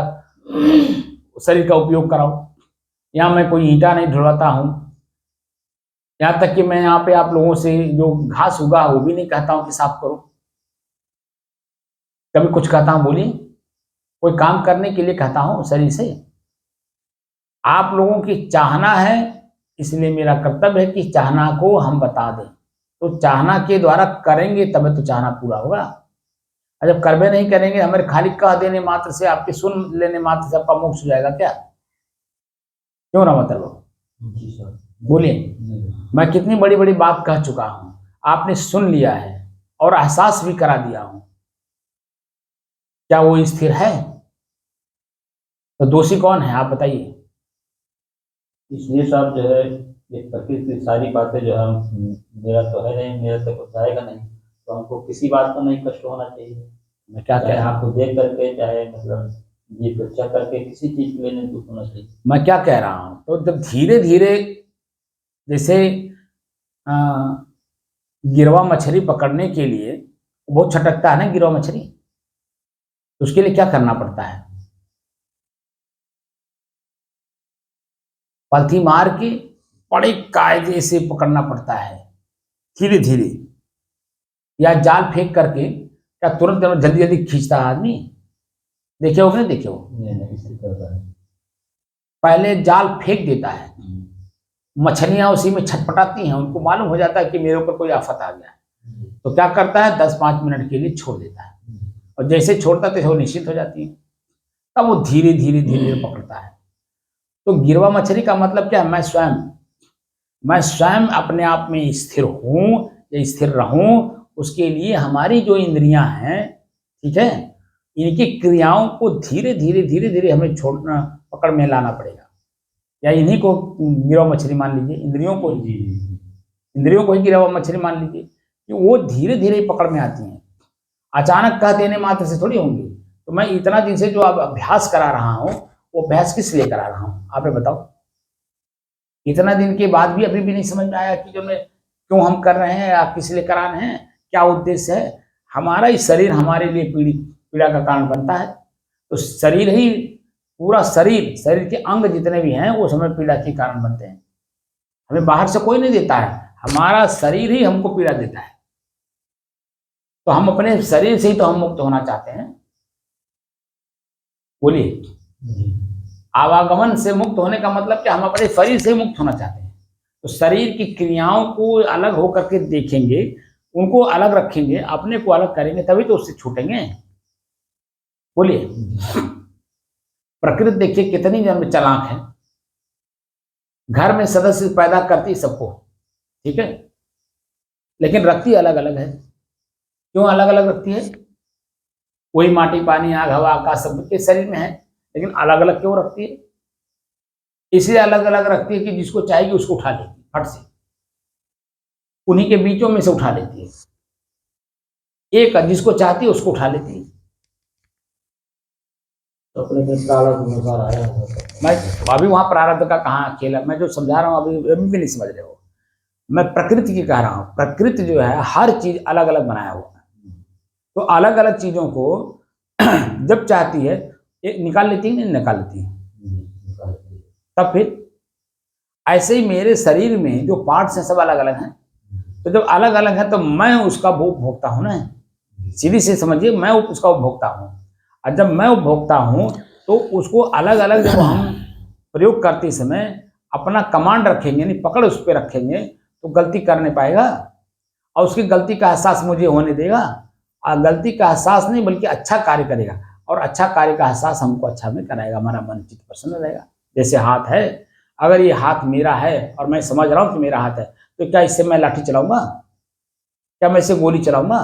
शरीर का उपयोग कराओ, यहाँ मैं कोई ईंटा नहीं ढुलवाता हूँ, यहाँ तक कि मैं यहाँ पे आप लोगों से जो घास उगा वो भी नहीं कहता हूँ कि साफ करो, कभी कुछ कहता हूँ बोलिए, कोई काम करने के लिए कहता हूँ शरीर से? आप लोगों की चाहना है, इसलिए मेरा कर्तव्य है कि चाहना को हम बता दें, तो चाहना के द्वारा करेंगे तब तो चाहना पूरा होगा। और जब कर्मे नहीं करेंगे, हमारे खाली कह देने मात्र से, आपके सुन लेने मात्र से आपका मोक्ष हो जाएगा क्या? क्यों ना मतलब? जी सर। बोलिए, मैं कितनी बड़ी बड़ी बात कह चुका हूं, आपने सुन लिया है और एहसास भी करा दिया हूं, क्या वो स्थिर है? तो दोषी कौन है आप बताइए? इसलिए साहब जो है, ये प्रकृति की सारी बातें जो है, मेरा तो है नहीं, मेरा तो कुछ आएगा नहीं, तो हमको किसी बात का नहीं कष्ट होना चाहिए। मैं क्या कह चाहे रहा हूं, आपको देख करके, चाहे मतलब ये चर्चा करके, किसी चीज के लिए नहीं दुख होना चाहिए। मैं क्या कह रहा हूं, तो जब धीरे धीरे, जैसे आ, गिरवा मछली पकड़ने के लिए बहुत छटकता है ना गिरवा मछली, तो उसके लिए क्या करना पड़ता है? पलथी मार के बड़े कायदे से पकड़ना पड़ता है, धीरे धीरे, या जाल फेंक करके, क्या तुरंत जल्दी जल्दी खींचता है आदमी? देखे हो कि नहीं देखे हो? नहीं, इसी तरह है। पहले जाल फेंक देता है, मछलियां उसी में छटपटाती हैं, उनको मालूम हो जाता है कि मेरे ऊपर कोई आफत आ गया है, तो क्या करता है, 10-5 मिनट के लिए छोड़ देता है, और जैसे छोड़ता है तो वो निश्चित हो जाती है, तब वो धीरे धीरे धीरे धीरे पकड़ता है। तो गिरवा मछली का मतलब क्या है? मैं स्वयं अपने आप में स्थिर हूं या स्थिर रहूं, उसके लिए हमारी जो इंद्रियां हैं, ठीक है, इनकी क्रियाओं को धीरे धीरे धीरे धीरे हमें छोड़ना, पकड़ में लाना पड़ेगा, या इन्हीं को गिरवा मछली मान लीजिए, इंद्रियों को ही गिरवा मछली मान लीजिए, कि वो धीरे धीरे ही पकड़ में आती हैं, अचानक कह देने मात्र से थोड़ी होंगी। तो मैं इतना दिन से जो अब अभ्यास करा रहा हूं, वो अभ्यास किस लिए करा रहा हूं आप बताओ? इतना दिन के बाद भी अभी भी नहीं समझ में आया कि जो मैं क्यों हम कर रहे हैं, आप किस लिए करा रहे हैं, क्या उद्देश्य है? हमारा ही शरीर हमारे लिए पीड़ा का कारण बनता है। तो शरीर ही, पूरा शरीर के अंग जितने भी हैं वो समय पीड़ा के कारण बनते हैं। हमें बाहर से कोई नहीं देता है, हमारा शरीर ही हमको पीड़ा देता है। तो हम अपने शरीर से ही तो हम मुक्त होना चाहते हैं। बोलिए, आवागमन से मुक्त होने का मतलब कि हम अपने शरीर से मुक्त होना चाहते हैं। तो शरीर की क्रियाओं को अलग होकर के देखेंगे, उनको अलग रखेंगे, अपने को अलग करेंगे, तभी तो उससे छूटेंगे। बोलिए, प्रकृति देखिए कितनी जन्म चालाक है। घर में सदस्य पैदा करती सबको, ठीक है, लेकिन रखती अलग अलग है। क्यों अलग अलग रखती है? वही माटी पानी आग हवा आकाश सब के शरीर में है, लेकिन अलग अलग क्यों रखती है? इसलिए अलग अलग रखती है कि जिसको चाहेगी उसको उठा लेगी फट से, उन्हीं के बीचों में से उठा लेती है। एक जिसको चाहती है उसको उठा लेती है। तो अपने में प्रारब्ध अनुसार आया होगा। मैं अभी वहां प्रारब्ध का कहाँ खेल है, मैं जो समझा रहा हूँ अभी भी नहीं समझ रहे हो। मैं प्रकृति की कह रहा हूँ, प्रकृति जो है हर चीज अलग अलग बनाया हुआ है। तो अलग अलग चीजों को जब चाहती है एक निकाल लेती है, नहीं निकाल लेती है। तब फिर ऐसे ही मेरे शरीर में जो पार्ट्स हैं सब अलग अलग हैं। तो जब अलग अलग है तो मैं उसका उपभोक्ता हूं ना। सीधी से समझिए, मैं उसका उपभोक्ता हूं। और जब मैं उपभोक्ता हूं तो उसको अलग अलग जब हम प्रयोग करते समय अपना कमांड रखेंगे, नहीं पकड़ उस पर रखेंगे, तो गलती कर नहीं पाएगा। और उसकी गलती का एहसास मुझे होने देगा। और गलती का एहसास नहीं बल्कि अच्छा कार्य करेगा, और अच्छा कार्य का एहसास हमको अच्छा में कराएगा, हमारा मन चित्त प्रसन्न रहेगा। जैसे हाथ है, अगर ये हाथ मेरा है और मैं समझ रहा हूं कि मेरा हाथ है, तो क्या इससे मैं लाठी चलाऊंगा? क्या मैं इससे गोली चलाऊंगा?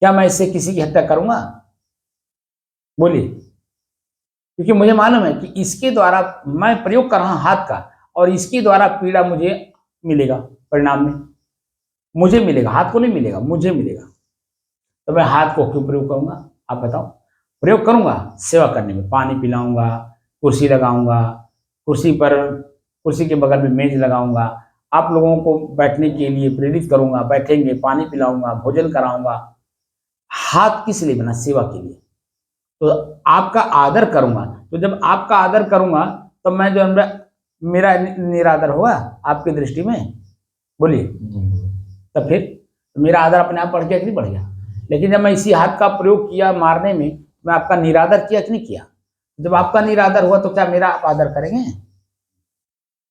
क्या मैं इससे किसी की हत्या करूंगा? बोलिए, क्योंकि मुझे मालूम है कि इसके द्वारा मैं प्रयोग कर रहा हूं हाथ का, और इसके द्वारा पीड़ा मुझे मिलेगा, परिणाम में मुझे मिलेगा, हाथ को नहीं मिलेगा, मुझे मिलेगा। तो मैं हाथ को क्यों प्रयोग करूंगा? आप बताओ। प्रयोग करूंगा सेवा करने में, पानी पिलाऊंगा, कुर्सी लगाऊंगा, कुर्सी के बगल में मेज लगाऊंगा, आप लोगों को बैठने के लिए प्रेरित करूंगा, बैठेंगे, पानी पिलाऊंगा, भोजन कराऊंगा। हाथ किस लिए बना? सेवा के लिए। तो आपका आदर करूंगा, तो जब आपका आदर करूंगा तो मैं जो मेरा निरादर होगा आपकी दृष्टि में? बोलिए, तब फिर मेरा आदर अपने आप बढ़ गया कि नहीं बढ़ गया? लेकिन जब मैं इसी हाथ का प्रयोग किया मारने में, मैं आपका निरादर किया कि नहीं किया? जब आपका निरादर हुआ तो क्या मेरा आप आदर करेंगे?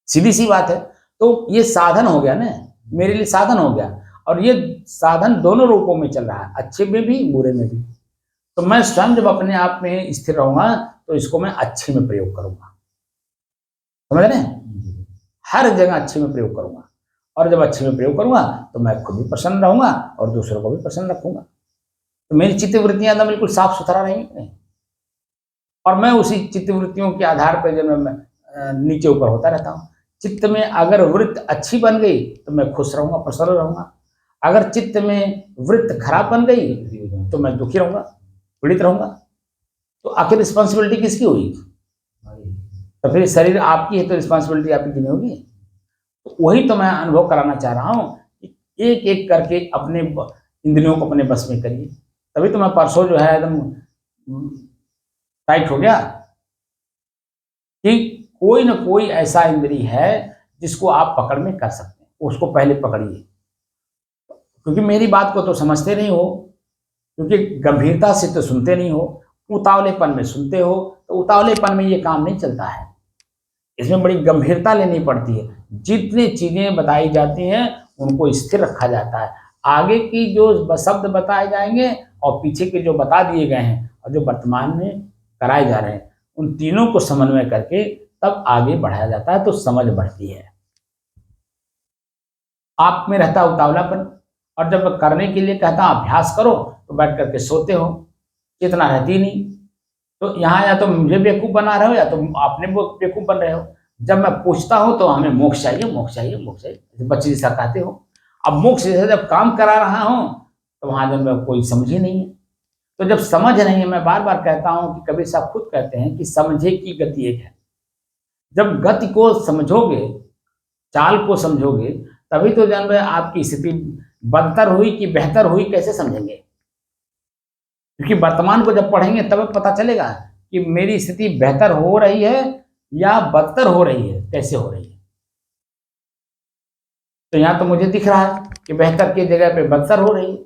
सीधी सी बात है। तो ये साधन हो गया ना, मेरे लिए साधन हो गया, और ये साधन दोनों रूपों में चल रहा है, अच्छे में भी बुरे में भी। तो मैं स्वयं जब अपने आप में स्थिर रहूंगा तो इसको मैं अच्छे में प्रयोग करूंगा, समझ रहे हैं? हर जगह अच्छे में प्रयोग करूंगा, और जब अच्छे में प्रयोग करूंगा तो मैं खुद भी प्रसन्न रहूंगा और दूसरों को भी प्रसन्न रखूंगा। तो मेरी चित्तवृत्तियां एकदम बिल्कुल साफ सुथरा रहेंगी, और मैं उसी चित्तवृत्तियों के आधार पर जब मैं नीचे ऊपर होता रहता हूँ। चित्त में अगर वृत्त अच्छी बन गई तो मैं खुश रहूंगा, प्रसन्न रहूंगा। अगर चित्त में वृत्त खराब बन गई तो मैं दुखी रहूंगा, पीड़ित रहूंगा। तो आखिर रिस्पॉन्सिबिलिटी किसकी हुई? तो फिर शरीर आपकी है तो रिस्पॉन्सिबिलिटी आपकी क्यों नहीं होगी? तो वही तो मैं अनुभव कराना चाह रहा हूँ कि एक एक करके अपने इंद्रियों को अपने बस में करिए। तभी तो मैं परसों जो है एकदम टाइट हो गया कि कोई ना कोई ऐसा इंद्रिय है जिसको आप पकड़ में कर सकते हैं, उसको पहले पकड़िए। क्योंकि मेरी बात को तो समझते नहीं हो, क्योंकि गंभीरता से तो सुनते नहीं हो, उतावलेपन में सुनते हो। तो उतावलेपन में ये काम नहीं चलता है, इसमें बड़ी गंभीरता लेनी पड़ती है। जितनी चीजें बताई जाती हैं उनको स्थिर रखा जाता है। आगे की जो शब्द बताए जाएंगे और पीछे के जो बता दिए गए हैं और जो वर्तमान में कराए जा रहे हैं, उन तीनों को समन्वय करके तब आगे बढ़ाया जाता है, तो समझ बढ़ती है। आप में रहता उतावलापन, और जब करने के लिए कहता अभ्यास करो तो बैठ करके सोते हो, चेतना रहती नहीं। तो यहाँ या तो मुझे बेवकूफ बना रहे हो या तो आपने बेवकूफ बन रहे हो। जब मैं पूछता हूँ तो हमें मोक्ष चाहिए, मोक्ष चाहिए, मोक्ष चाहिए, बच्चे जैसा कहते हो। अब मोक्ष जैसे जब काम करा रहा हूँ तो वहां जब कोई समझ ही नहीं है। तो जब समझ नहीं है, मैं बार बार कहता हूँ कि कबीर साहब खुद कहते हैं कि समझे की गति एक है। जब गति को समझोगे, चाल को समझोगे, तभी तो जन्म आपकी स्थिति बदतर हुई कि बेहतर हुई कैसे समझेंगे? क्योंकि वर्तमान को जब पढ़ेंगे तब पता चलेगा कि मेरी स्थिति बेहतर हो रही है या बदतर हो रही है, कैसे हो रही है। तो यहाँ तो मुझे दिख रहा है कि बेहतर की जगह पे बदतर हो रही है,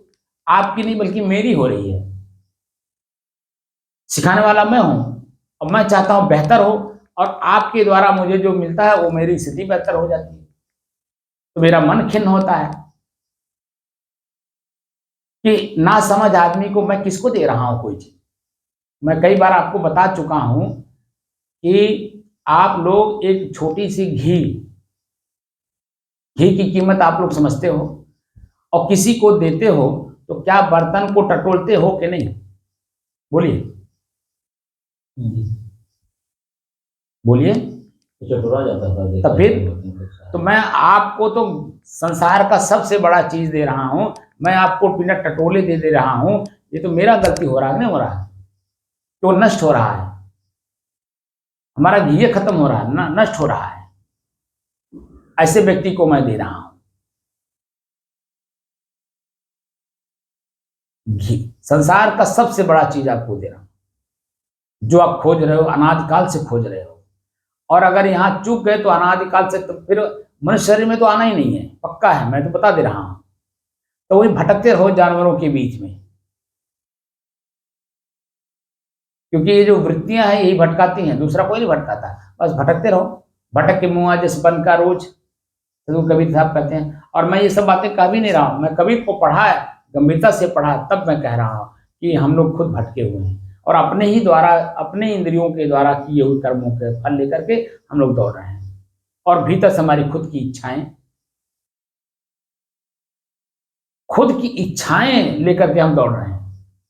आपकी नहीं बल्कि मेरी हो रही है। सिखाने वाला मैं हूं और मैं चाहता हूं बेहतर हो, और आपके द्वारा मुझे जो मिलता है वो मेरी स्थिति बेहतर हो जाती है, तो मेरा मन खिन्न होता है कि ना समझ आदमी को मैं किसको दे रहा हूं कोई चीज। मैं कई बार आपको बता चुका हूं कि आप लोग एक छोटी सी घी की कीमत आप लोग समझते हो और किसी को देते हो तो क्या बर्तन को टटोलते हो कि नहीं? बोलिए बोलिए। टटोला जाता था, तो फिर तो मैं आपको तो संसार का सबसे बड़ा चीज दे रहा हूं, मैं आपको बिना टटोले दे रहा हूं, ये तो मेरा गलती हो रहा है, नहीं हो रहा है? तो नष्ट हो रहा है, हमारा घी खत्म हो रहा है ना, नष्ट हो रहा है। ऐसे व्यक्ति को मैं दे रहा हूं घी, संसार का सबसे बड़ा चीज आपको दे रहा हूं, जो आप खोज रहे हो, अनादिकाल से खोज रहे हो। और अगर यहां चूक गए तो अनादिकाल से तो फिर मनुष्य शरीर में तो आना ही नहीं है, पक्का है, मैं तो बता दे रहा हूं। तो वही भटकते रहो जानवरों के बीच में, क्योंकि ये जो वृत्तियां हैं यही भटकाती हैं, दूसरा कोई नहीं भटकाता। बस भटकते रहो, भटक के मुआ जिस बन का रोज, तो कबीर साहब कहते हैं। और मैं ये सब बातें कह भी नहीं रहा हूं, मैं कबीर को पढ़ा है, गंभीरता से पढ़ा, तब मैं कह रहा हूं कि हम लोग खुद भटके हुए हैं और अपने ही द्वारा, अपने इंद्रियों के द्वारा किए हुए कर्मों के फल लेकर के हम लोग दौड़ रहे हैं, और भीतर से हमारी खुद की इच्छाएं लेकर के हम दौड़ रहे हैं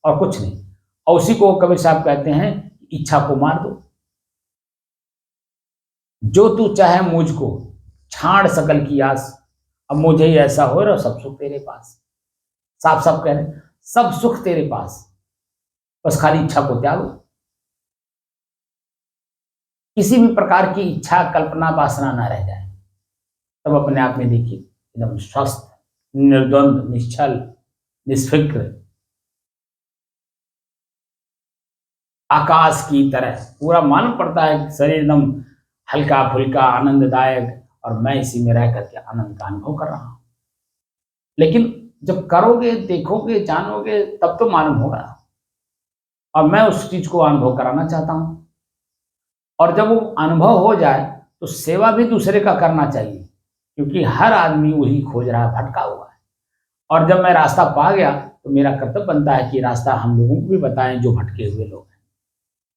और कुछ नहीं। और उसी को कबीर साहब कहते हैं, इच्छा को मार दो, जो तू चाहे मुझको छाड़ सकल की आस, अब मुझे ही ऐसा हो रहा, सब सुख तेरे पास। साफ साफ कह रहे हैं, सब सुख तेरे पास, बस खाली इच्छा को त्यागो। किसी भी प्रकार की इच्छा, कल्पना, वासना ना रह जाए, तब अपने आप में देखिए एकदम स्वस्थ, निर्द्वंद, निश्चल, निष्फिक्र, आकाश की तरह पूरा मालूम पड़ता है, शरीर एकदम हल्का फुल्का आनंददायक, और मैं इसी में रह करके आनंद का अनुभव कर रहा हूं। लेकिन जब करोगे, देखोगे, जानोगे, तब तो मालूम होगा, और मैं उस चीज को अनुभव कराना चाहता हूं। और जब वो अनुभव हो जाए तो सेवा भी दूसरे का करना चाहिए, क्योंकि हर आदमी वही खोज रहा है, भटका हुआ है। और जब मैं रास्ता पा गया तो मेरा कर्तव्य बनता है कि रास्ता हम लोगों को भी बताएं, जो भटके हुए लोग हैं,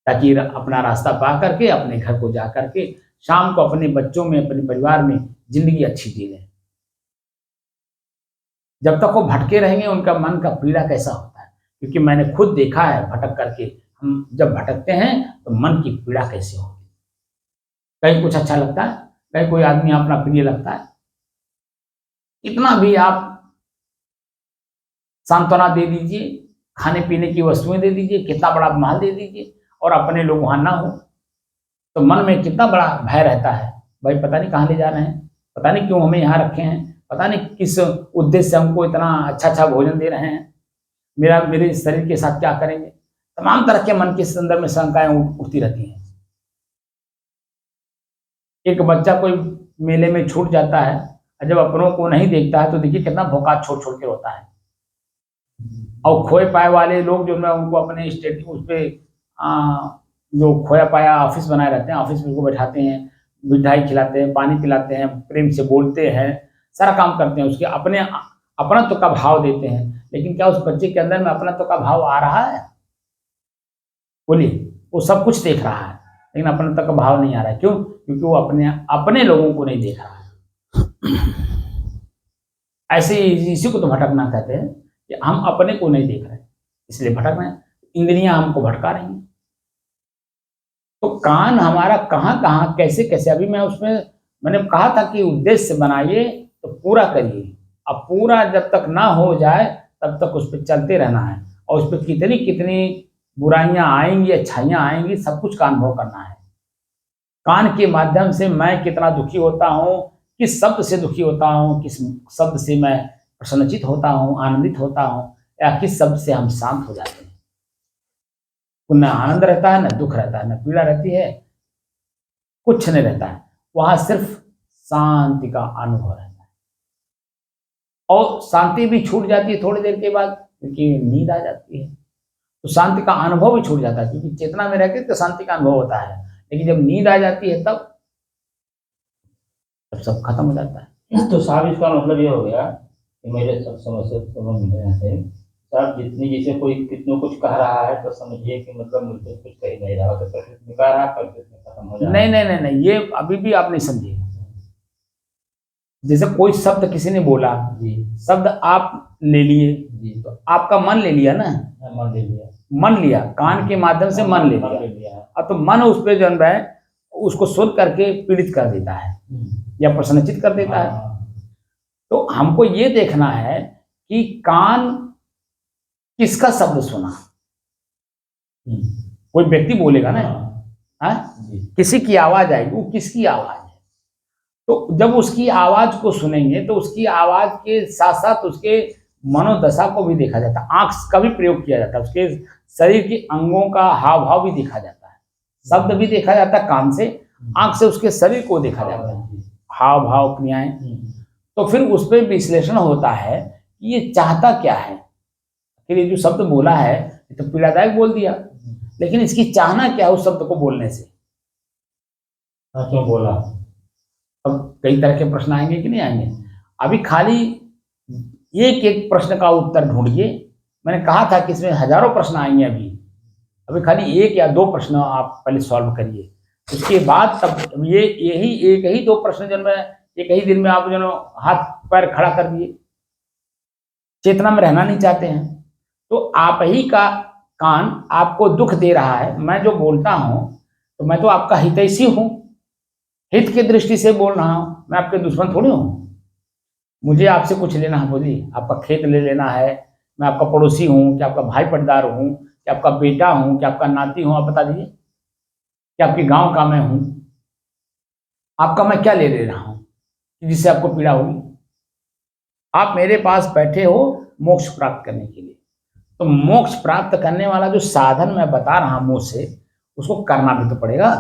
ताकि अपना रास्ता पा करके अपने घर को जा करके शाम को अपने बच्चों में, अपने परिवार में जिंदगी अच्छी जी लें। जब तक वो भटके रहेंगे उनका मन का पीड़ा कैसा होता है, क्योंकि मैंने खुद देखा है भटक करके, हम जब भटकते हैं तो मन की पीड़ा कैसे होती है। कहीं कुछ अच्छा लगता है, कहीं कोई आदमी अपना प्रिय लगता है, इतना भी आप सांत्वना दे दीजिए, खाने पीने की वस्तुएं दे दीजिए, कितना बड़ा माल दे दीजिए, और अपने लोग वहां ना हो, तो मन में कितना बड़ा भय रहता है, भाई पता नहीं कहाँ ले जा रहे हैं, पता नहीं क्यों हमें यहाँ रखे हैं, पता नहीं किस उद्देश्य से हमको इतना अच्छा अच्छा भोजन दे रहे हैं, मेरे शरीर के साथ क्या करेंगे। तमाम तरह के मन के संदर्भ में शंकाएं उठती रहती हैं। एक बच्चा कोई मेले में छूट जाता है, और जब अपनों को नहीं देखता है तो देखिए कितना भौकाल छोड़ छोड़ के होता है। और खोए पाए वाले लोग जो मैं उनको अपने स्टेट उस पर जो खोया पाया ऑफिस बनाए रहते हैं, ऑफिस में उनको बैठाते हैं, मिठाई खिलाते हैं, पानी पिलाते हैं, प्रेम से बोलते हैं, सारा काम करते हैं, उसके अपने अपनत्व का भाव देते हैं। लेकिन क्या उस बच्चे के अंदर में अपनत्व का भाव आ रहा है? बोलिए। वो सब कुछ देख रहा है लेकिन अपनत्व का भाव नहीं आ रहा है। क्यों? क्योंकि वो अपने लोगों को नहीं देख रहा है। ऐसे इसी को तो भटकना कहते हैं, कि हम अपने को नहीं देख रहे, इसलिए भटक रहे हैं, इंद्रियां हमको भटका रही हैं। तो कान हमारा कहाँ कहाँ कैसे कैसे, अभी मैं उसमें मैंने कहा था कि उद्देश्य बनाइए तो पूरा करिए। अब पूरा जब तक ना हो जाए तब तक उस पर चलते रहना है, और उस पर कितनी कितनी बुराइयां आएंगी, अच्छाइयां आएंगी, सब कुछ का अनुभव करना है। कान के माध्यम से मैं कितना दुखी होता हूँ, किस शब्द से दुखी होता हूँ, किस शब्द से मैं प्रसन्नचित होता हूँ, आनंदित होता हूँ, या किस शब्द से हम शांत हो जाते हैं? न आनंद रहता है, न दुख रहता है, न पीड़ा रहती है, कुछ नहीं रहता है। वहां सिर्फ शांति का अनुभव रहता है, और शांति भी छूट जाती है थोड़ी देर के बाद, क्योंकि नींद आ जाती है। तो शांति का अनुभव भी छूट जाता है, क्योंकि चेतना में रहकर तो शांति का अनुभव होता है, लेकिन जब नींद आ जाती है तब सब खत्म हो जाता है। तो साहब इसका मतलब ये हो गया कि मेरे सब समझ में आया है साहब, जितनी जैसे कोई कितनों कुछ कह रहा है तो समझिए कि मतलब मुझसे कुछ कह नहीं रहा, तो प्रकृति में कह रहा, प्रकृति में खत्म हो जाए। नहीं, ये अभी भी आप नहीं समझे। जैसे कोई शब्द किसी ने बोला जी, शब्द आप ले लिए जी, तो आपका मन ले लिया ना, मन ले लिया, मन लिया, कान के माध्यम से मन ले लिया। अब तो मन उस पर जो है उसको सुन करके पीड़ित कर देता है या प्रसन्नचित कर देता है। तो हमको ये देखना है कि कान किसका शब्द सुना। कोई व्यक्ति बोलेगा ना, किसी की आवाज आएगी, वो किसकी आवाज है, तो जब उसकी आवाज को सुनेंगे तो उसकी आवाज के साथ साथ उसके मनोदशा को भी देखा जाता है, आंख का भी प्रयोग किया जाता है, उसके शरीर के अंगों का हाव भाव भी देखा जाता है, शब्द भी देखा जाता है कान से, आंख से उसके शरीर को देखा जाता है, हाव भाव क्रियाएं। तो फिर उस पर विश्लेषण होता है कि ये चाहता क्या है। फिर ये जो शब्द बोला है ये तो पीड़ादायक बोल दिया, लेकिन इसकी चाहना क्या है उस शब्द को बोलने से, क्यों बोला। अब कई तरह के प्रश्न आएंगे कि नहीं आएंगे। अभी खाली एक एक प्रश्न का उत्तर ढूंढिए। मैंने कहा था कि इसमें हजारों प्रश्न आएंगे, अभी खाली एक या दो प्रश्न आप पहले सॉल्व करिए, उसके बाद तब यही एक ही दो प्रश्न जो मैं एक ही दिन में आप जो हाथ पैर खड़ा कर दिए, चेतना में रहना नहीं चाहते हैं, तो आप ही का कान आपको दुख दे रहा है। मैं जो बोलता हूं तो मैं तो आपका हितैषी हूं, हित की दृष्टि से बोल रहा हूं, मैं आपके दुश्मन थोड़ी हूं। मुझे आपसे कुछ लेना है, बोलिए, आपका खेत ले लेना है, मैं आपका पड़ोसी हूं, क्या आपका भाई पटदार हूं, क्या आपका बेटा हूं, क्या आपका नाती हूं, आप बता दीजिए, क्या आपके गांव का मैं हूं, आपका मैं क्या ले रहा हूं जिससे आपको पीड़ा होगी। आप मेरे पास बैठे हो मोक्ष प्राप्त करने के लिए, तो मोक्ष प्राप्त करने वाला जो साधन मैं बता रहा हूं मुंह से, उसको करना भी तो पड़ेगा।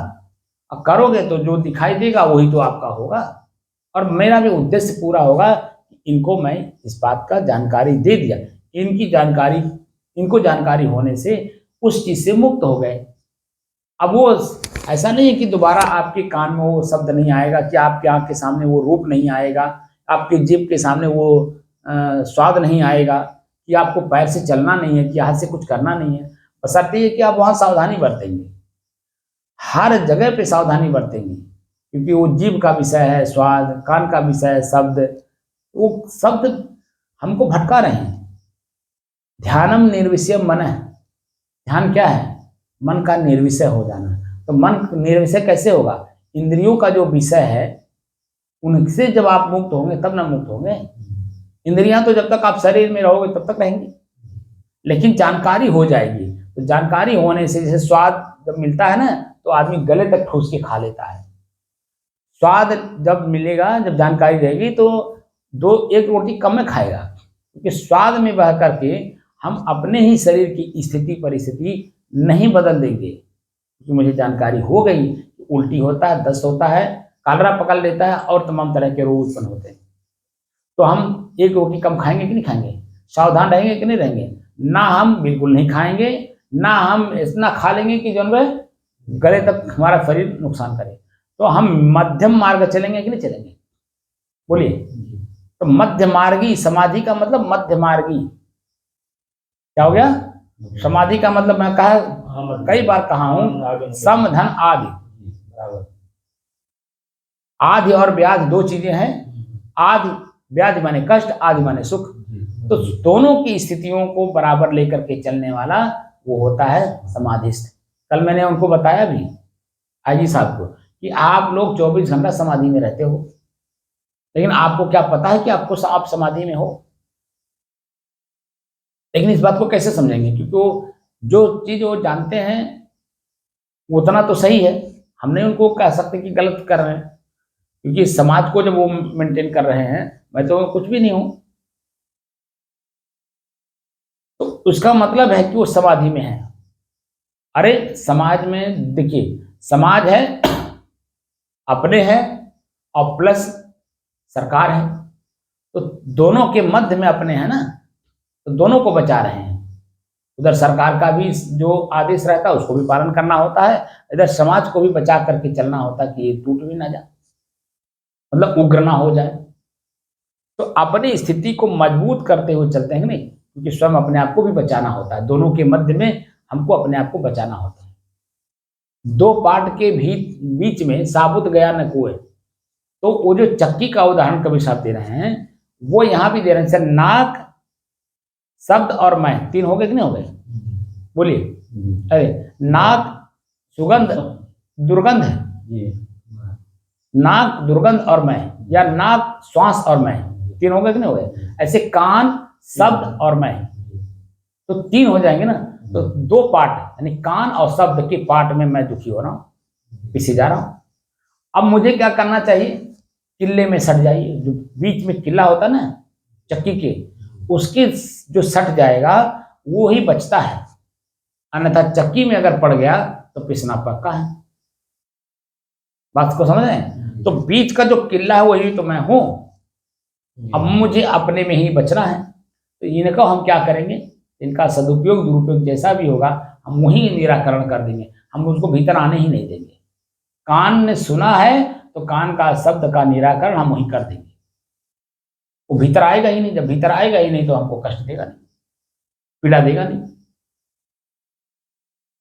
अब करोगे तो जो दिखाई देगा वही तो आपका होगा, और मेरा भी उद्देश्य पूरा होगा कि इनको मैं इस बात का जानकारी दे दिया, इनको जानकारी होने से उस चीज से मुक्त हो गए। अब वो ऐसा नहीं है कि दोबारा आपके कान में वो शब्द नहीं आएगा, कि आपके आंख के सामने वो रूप नहीं आएगा, आपके जीभ के सामने वो स्वाद नहीं आएगा, कि आपको पैर से चलना नहीं है, कि हाथ से कुछ करना नहीं है, बशर्ते ये कि आप वहां सावधानी बरतेंगे, हर जगह पे सावधानी बरतेंगे, क्योंकि वो जीभ का विषय है स्वाद, कान का विषय है शब्द, वो शब्द हमको भटका रहे हैं। ध्यानम निर्विषय मन है, ध्यान क्या है, मन का निर्विषय हो जाना। तो मन निर्विषय कैसे होगा, इंद्रियों का जो विषय है उनसे जब आप मुक्त होंगे तब ना मुक्त होंगे। इंद्रियां तो जब तक आप शरीर में रहोगे तब तक रहेंगी, लेकिन जानकारी हो जाएगी, तो जानकारी होने से जैसे स्वाद जब मिलता है ना तो आदमी गले तक ठूस के खा लेता है। स्वाद जब मिलेगा, जब जानकारी रहेगी, तो एक रोटी कम में खाएगा, क्योंकि स्वाद में बह करके हम अपने ही शरीर की स्थिति परिस्थिति नहीं बदल देंगे, क्योंकि मुझे जानकारी हो गई कि उल्टी होता है, दस्त होता है, कालरा पकड़ लेता है और तमाम तरह के रोग उत्पन्न होते हैं। तो हम एक रोटी कम खाएंगे कि नहीं खाएंगे, सावधान रहेंगे कि नहीं रहेंगे। ना हम बिल्कुल नहीं खाएंगे, ना हम इतना खा लेंगे कि जो है गले तक हमारा शरीर नुकसान करे। तो हम मध्यम मार्ग चलेंगे कि नहीं चलेंगे, बोलिए। तो मध्य मार्गी, समाधि का मतलब मध्य मार्गी क्या हो गया, समाधि का मतलब मैं कई बार कहा हूं, सम धन आदि। आदि और व्याधि दो चीजें हैं, आदि व्याधि माने कष्ट, आदि माने सुख। तो दोनों की स्थितियों को बराबर लेकर के चलने वाला वो होता है समाधिस्थ। कल मैंने उनको बताया भी, आजी साहब को, कि आप लोग 24 घंटा समाधि में रहते हो, लेकिन आपको क्या पता है कि आप समाधि में हो। लेकिन इस बात को कैसे समझेंगे, क्योंकि वो जो चीज वो जानते हैं उतना तो सही है, हम नहीं उनको कह सकते कि गलत कर रहे हैं, क्योंकि समाज को जब वो मेंटेन कर रहे हैं, मैं तो कुछ भी नहीं हूं। उसका मतलब है कि वो समाधि में है। अरे समाज में देखिए, समाज है, अपने हैं, और प्लस सरकार है, तो दोनों के मध्य में अपने हैं ना, तो दोनों को बचा रहे हैं। उधर सरकार का भी जो आदेश रहता है उसको भी पालन करना होता है, इधर समाज को भी बचा करके चलना होता है कि ये टूट भी ना जाए, मतलब उग्र ना हो जाए। तो अपनी स्थिति को मजबूत करते हुए चलते हैं नहीं, क्योंकि स्वयं अपने आप को भी बचाना होता है, दोनों के मध्य में हमको अपने आप को बचाना होता है। दो पाट के बीच में साबुत गया न कुएं, तो वो जो चक्की का उदाहरण कबीर साहब दे रहे हैं वो यहाँ भी दे रहे हैं। सर नाक, शब्द और मैं, तीन हो गए कि नहीं हो गए? बोलिए। अरे नाक सुगंध दुर्गंध है, नाक दुर्गंध और मैं, या नाक श्वास और मैं, तीन हो गए कि नहीं हो गए? ऐसे कान शब्द और मैं, तो तीन हो जाएंगे ना। तो दो पार्ट, यानी कान और शब्द के पार्ट में मैं दुखी हो रहा हूं, पीछे जा रहा हूं। अब मुझे क्या करना चाहिए? किले में सट जाइए। जो बीच में किला होता ना चक्की के, उसके जो सट जाएगा वो ही बचता है, अन्यथा चक्की में अगर पड़ गया तो पिसना पक्का है। बात को समझ रहे हैं? तो बीच का जो किला है वही तो मैं हूं। अब मुझे अपने में ही बचना है, तो इनको हम क्या करेंगे? इनका सदुपयोग दुरुपयोग जैसा भी होगा हम वही निराकरण कर देंगे, हम उसको भीतर आने ही नहीं देंगे। कान ने सुना है तो कान का शब्द का निराकरण हम वही कर देंगे, वो भीतर आएगा ही नहीं। जब भीतर आएगा ही नहीं तो हमको कष्ट देगा नहीं, पीड़ा देगा नहीं,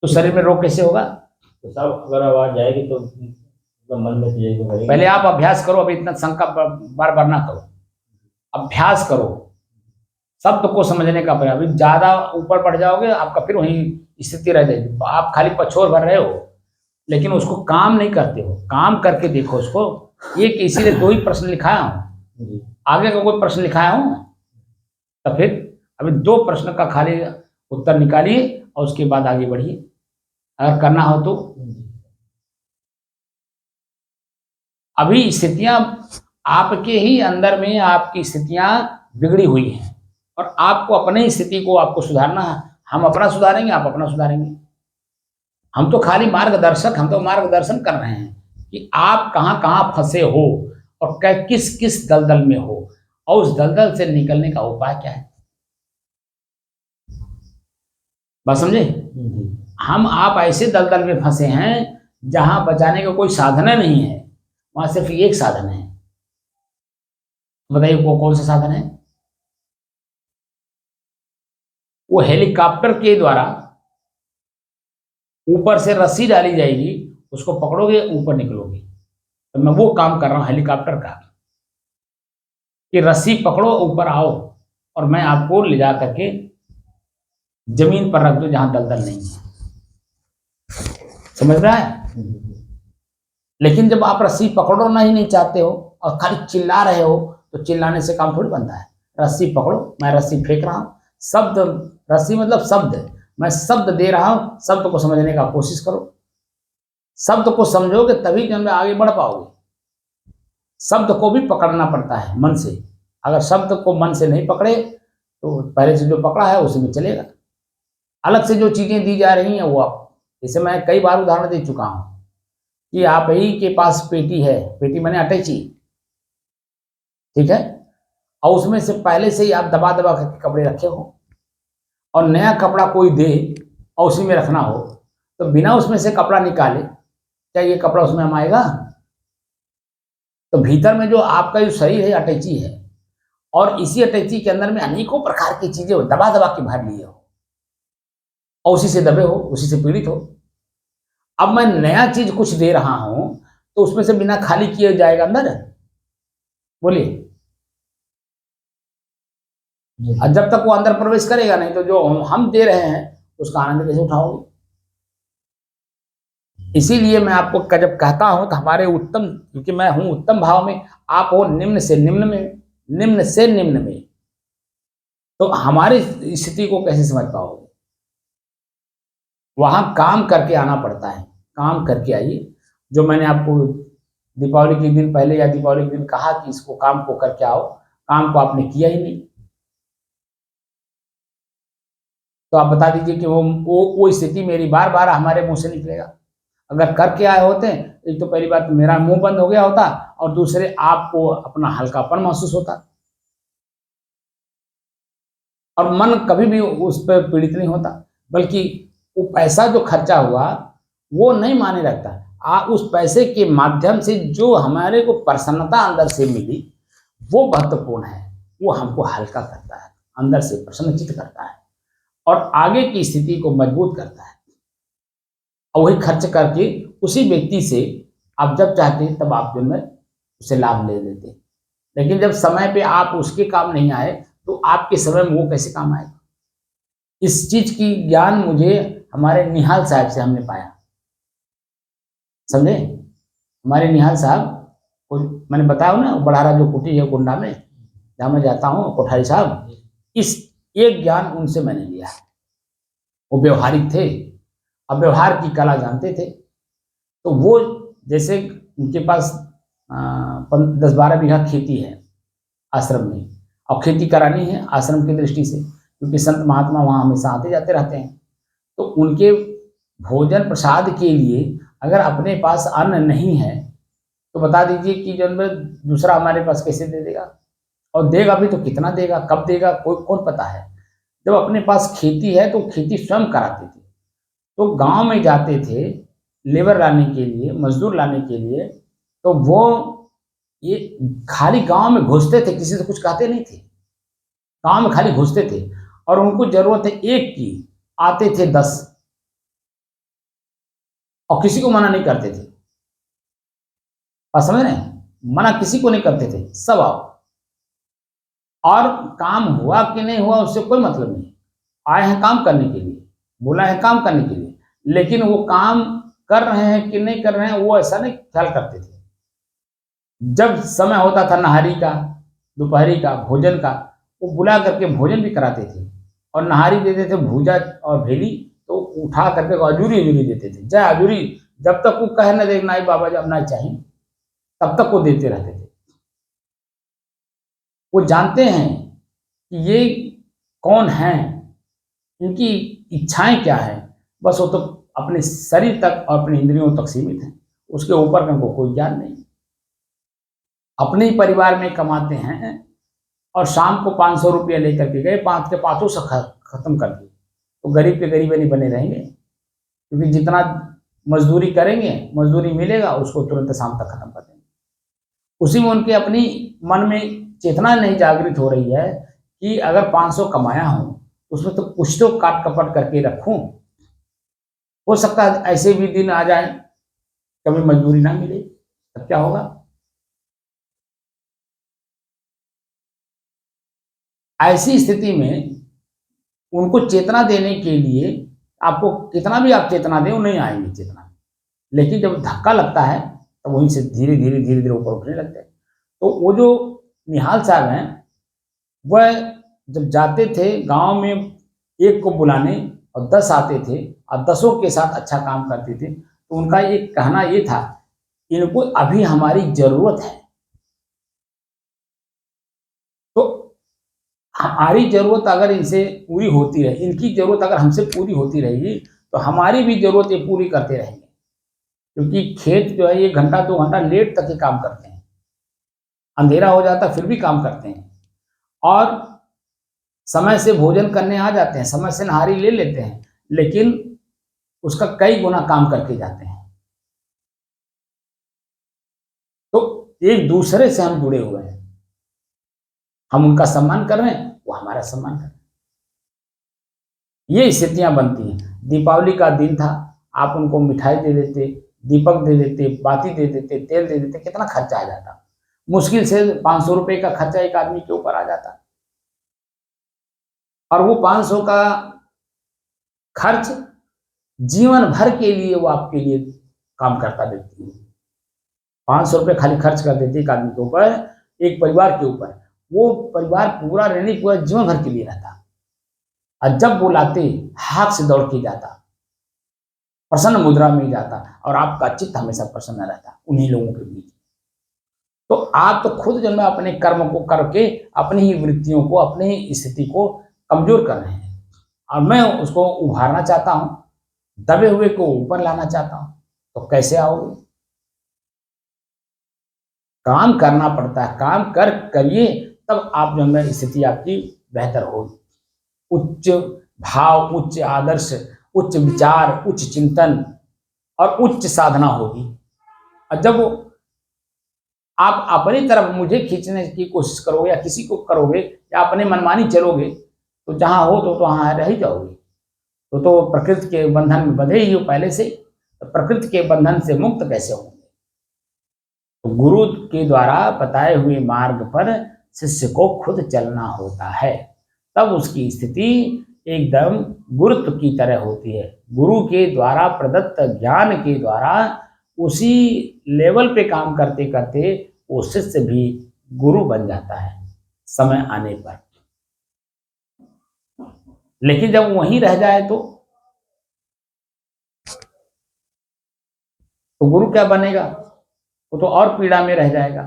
तो शरीर में रोग कैसे होगा? तो सब अगर आवाज जाएगी तो मन में जाएगी। पहले आप अभ्यास करो, अभी इतना शंका बार बार ना करो, अभ्यास करो शब्द को समझने का प्रयास। अभी ज्यादा ऊपर बढ़ जाओगे आपका फिर वही स्थिति रह जाएगी, आप खाली पछोर भर रहे हो लेकिन उसको काम नहीं करते हो। काम करके देखो उसको। एक इसीलिए दो ही प्रश्न लिखाया हूं, आगे का कोई प्रश्न लिखाया हूं? तो फिर अभी दो प्रश्न का खाली उत्तर निकालिए और उसके बाद आगे बढ़िए, अगर करना हो तो। अभी स्थितियां आपके ही अंदर में, आपकी स्थितियां बिगड़ी हुई हैं और आपको अपने स्थिति को आपको सुधारना है। हम अपना सुधारेंगे, आप अपना सुधारेंगे। हम तो खाली मार्गदर्शक, हम तो मार्गदर्शन कर रहे हैं कि आप कहाँ कहाँ फंसे हो और किस किस दलदल में हो और उस दलदल से निकलने का उपाय क्या है। बात समझे? हम आप ऐसे दलदल में फंसे हैं जहां बचाने का कोई साधन नहीं है, वहां सिर्फ एक साधन है। बताइए वो कौन सा साधन है? वो हेलीकॉप्टर के द्वारा ऊपर से रस्सी डाली जाएगी, उसको पकड़ोगे ऊपर निकलोगे। तो मैं वो काम कर रहा हूं हेलीकॉप्टर का, कि रस्सी पकड़ो ऊपर आओ और मैं आपको ले जा करके जमीन पर रख दो जहां दलदल नहीं है। समझ रहा है? लेकिन जब आप रस्सी पकड़ना ही नहीं चाहते हो और खाली चिल्ला रहे हो, तो चिल्लाने से काम थोड़ी बनता है। रस्सी पकड़ो, मैं रस्सी फेंक रहा हूं, शब्द, रस्सी मतलब शब्द, मैं शब्द दे रहा हूं, शब्द को समझने का कोशिश करो। शब्द को समझोगे तभी जब आगे बढ़ पाओगे। शब्द को भी पकड़ना पड़ता है मन से, अगर शब्द को मन से नहीं पकड़े तो पहले से जो पकड़ा है उसी में चलेगा। अलग से जो चीजें दी जा रही हैं वो आप, जैसे मैं कई बार उदाहरण दे चुका हूं कि आप ही के पास पेटी है, पेटी मैंने अटैची, ठीक है, और उसमें से पहले से ही आप दबा दबा करके कपड़े रखे हो और नया कपड़ा कोई दे और उसी में रखना हो, तो बिना उसमें से कपड़ा निकाले क्या ये कपड़ा उसमें हम आएगा? तो भीतर में जो आपका जो शरीर है अटैची है, और इसी अटैची के अंदर में अनेकों प्रकार की चीजें दबा दबा के भर लिए हो और उसी से दबे हो, उसी से पीड़ित हो। अब मैं नया चीज कुछ दे रहा हूं तो उसमें से बिना खाली किए जाएगा अंदर? बोलिए। और जब तक वो अंदर प्रवेश करेगा नहीं तो जो हम दे रहे हैं उसका आनंद कैसे उठाओगे? इसीलिए मैं आपको जब कहता हूं तो हमारे उत्तम, क्योंकि मैं हूं उत्तम भाव में, आप हो निम्न से निम्न में, निम्न से निम्न में, तो हमारी स्थिति को कैसे समझ पाओगे? वहां काम करके आना पड़ता है, काम करके आइए। जो मैंने आपको दीपावली के दिन पहले या दीपावली के दिन कहा कि इसको काम को करके आओ, काम को आपने किया ही नहीं। तो आप बता दीजिए कि वो स्थिति मेरी बार बार हमारे मुंह से निकलेगा। अगर करके आए होते, एक तो पहली बात मेरा मुंह बंद हो गया होता, और दूसरे आपको अपना हल्कापन महसूस होता, और मन कभी भी उस पर पीड़ित नहीं होता, बल्कि वो पैसा जो खर्चा हुआ वो नहीं मायने रखता। उस पैसे के माध्यम से जो हमारे को प्रसन्नता अंदर से मिली वो महत्वपूर्ण है। वो हमको हल्का करता है, अंदर से प्रसन्नचित्त करता है, और आगे की स्थिति को मजबूत करता है। और वही खर्च करके उसी व्यक्ति से आप जब चाहते तब आप जो है उसे लाभ ले लेते। लेकिन जब समय पे आप उसके काम नहीं आए तो आपके समय में वो कैसे काम आएगा? इस चीज की ज्ञान मुझे हमारे निहाल साहब से हमने पाया, समझे? हमारे निहाल साहब को मैंने बताया ना, बड़ारा जो कुटी है कुंडा में जहाँ मैं जाता हूँ, कोठारी साहब, इस एक ज्ञान उनसे मैंने लिया है। वो व्यवहारिक थे, अब व्यवहार की कला जानते थे। तो वो जैसे उनके पास 10-12 बीघा खेती है आश्रम में, और खेती करानी है आश्रम की दृष्टि से, क्योंकि संत महात्मा वहाँ हमेशा आते जाते रहते हैं। तो उनके भोजन प्रसाद के लिए अगर अपने पास अन्न नहीं है तो बता दीजिए कि जब दूसरा हमारे पास कैसे दे देगा, और देगा भी तो कितना देगा, कब देगा, कोई कौन पता है। जब अपने पास खेती है तो खेती स्वयं कराते थे। तो गांव में जाते थे लेबर लाने के लिए, मजदूर लाने के लिए, तो वो ये खाली गांव में घुसते थे, किसी से कुछ कहते नहीं थे, गांव में खाली घुसते थे, और उनको जरूरत है एक की, आते थे 10, और किसी को मना नहीं करते थे। समझ रहे हैं? मना किसी को नहीं करते थे, सब आओ। और काम हुआ कि नहीं हुआ उससे कोई मतलब नहीं, आए हैं काम करने के लिए, बोला है काम करने के लिए, लेकिन वो काम कर रहे हैं कि नहीं कर रहे हैं वो ऐसा नहीं ख्याल करते थे। जब समय होता था नहारी का, दोपहरी का, भोजन का, वो बुला करके भोजन भी कराते थे, और नहारी देते थे भूजा और भेली, तो उठा करके अजूरी अजूरी देते थे, जय अजूरी, जब तक वो कह न देखना बाबा जब ना चाहिए तब तक वो देते रहते थे। वो जानते हैं कि ये कौन है, इनकी इच्छाएं क्या है, बस वो तो अपने शरीर तक और अपनी इंद्रियों तक सीमित है, उसके ऊपर उनको कोई ज्ञान नहीं। अपने ही परिवार में कमाते हैं और शाम को 500 रुपया लेकर के गए, 5 के 5 से खत्म कर दिए, तो गरीब के गरीब नहीं बने रहेंगे, क्योंकि जितना मजदूरी करेंगे मजदूरी मिलेगा उसको तुरंत शाम तक खत्म कर देंगे। उसी में उनके अपनी मन में चेतना नहीं जागृत हो रही है कि अगर 500 कमाया हूं उसमें तो कुछ तो काट कपट करके रखूं। हो सकता है ऐसे भी दिन आ जाए कभी मजदूरी ना मिले, तब क्या होगा? ऐसी स्थिति में उनको चेतना देने के लिए आपको कितना भी आप चेतना दें वो नहीं आएंगे चेतना, लेकिन जब धक्का लगता है तो वहीं से धीरे धीरे धीरे धीरे ऊपर उठने लगते हैं। तो वो जो निहाल साहब हैं वह जब जाते थे गांव में एक को बुलाने और 10 आते थे और 10 के साथ अच्छा काम करते थे, तो उनका एक कहना ये था, इनको अभी हमारी जरूरत है। तो हमारी जरूरत अगर इनसे पूरी होती रहे, इनकी जरूरत अगर हमसे पूरी होती रहेगी तो हमारी भी जरूरत ये पूरी करते रहेंगे, क्योंकि खेत जो है 1 घंटा 2 घंटा लेट तक ही काम करते हैं, अंधेरा हो जाता फिर भी काम करते हैं, और समय से भोजन करने आ जाते हैं, समय से नहारी ले लेते हैं, लेकिन उसका कई गुना काम करके जाते हैं। तो एक दूसरे से हम जुड़े हुए हैं, हम उनका सम्मान कर रहे हैं, वो हमारा सम्मान कर रहे हैं। ये स्थितियां बनती हैं। दीपावली का दिन था, आप उनको मिठाई दे देते, दीपक दे देते, बाती दे देते, तेल दे देते, कितना खर्चा आ जाता, मुश्किल से 500 रुपए का खर्चा एक आदमी के ऊपर आ जाता, और वो 500 का खर्च जीवन भर के लिए वो आपके लिए काम करता व्यक्ति। 500 रुपये खाली खर्च कर देते एक आदमी के ऊपर, एक परिवार के ऊपर, वो परिवार पूरा रहने पूरा जीवन भर के लिए रहता, और जब बुलाते हाथ से दौड़ के जाता, प्रसन्न मुद्रा में जाता, और आपका चित्त हमेशा प्रसन्न रहता उन्हीं लोगों के बीच। तो आप तो खुद जब में अपने कर्म को करके अपनी ही वृत्तियों को, अपनी ही स्थिति को कमजोर कर रहे हैं। और मैं उसको उभारना चाहता हूं, दबे हुए को ऊपर लाना चाहता हूं, तो कैसे आओगे? काम करना पड़ता है, काम करिए, तब आप जो है स्थिति आपकी बेहतर होगी। उच्च भाव, उच्च आदर्श, उच्च विचार, उच्च चिंतन और उच्च साधना होगी। और जब आप अपनी तरफ मुझे खींचने की कोशिश करोगे या किसी को करोगे या अपने मनमानी चलोगे, तो जहां हो तो वहां रह ही जाओगे। तो प्रकृति के बंधन में बंधे ही हो पहले से, तो प्रकृति के बंधन से मुक्त कैसे होंगे? तो गुरु के द्वारा बताए हुए मार्ग पर शिष्य को खुद चलना होता है, तब उसकी स्थिति एकदम गुरुत्व की तरह होती है। गुरु के द्वारा प्रदत्त ज्ञान के द्वारा उसी लेवल पे काम करते करते वो शिष्य भी गुरु बन जाता है समय आने पर। लेकिन जब वहीं रह जाए तो गुरु क्या बनेगा? वो तो और पीड़ा में रह जाएगा।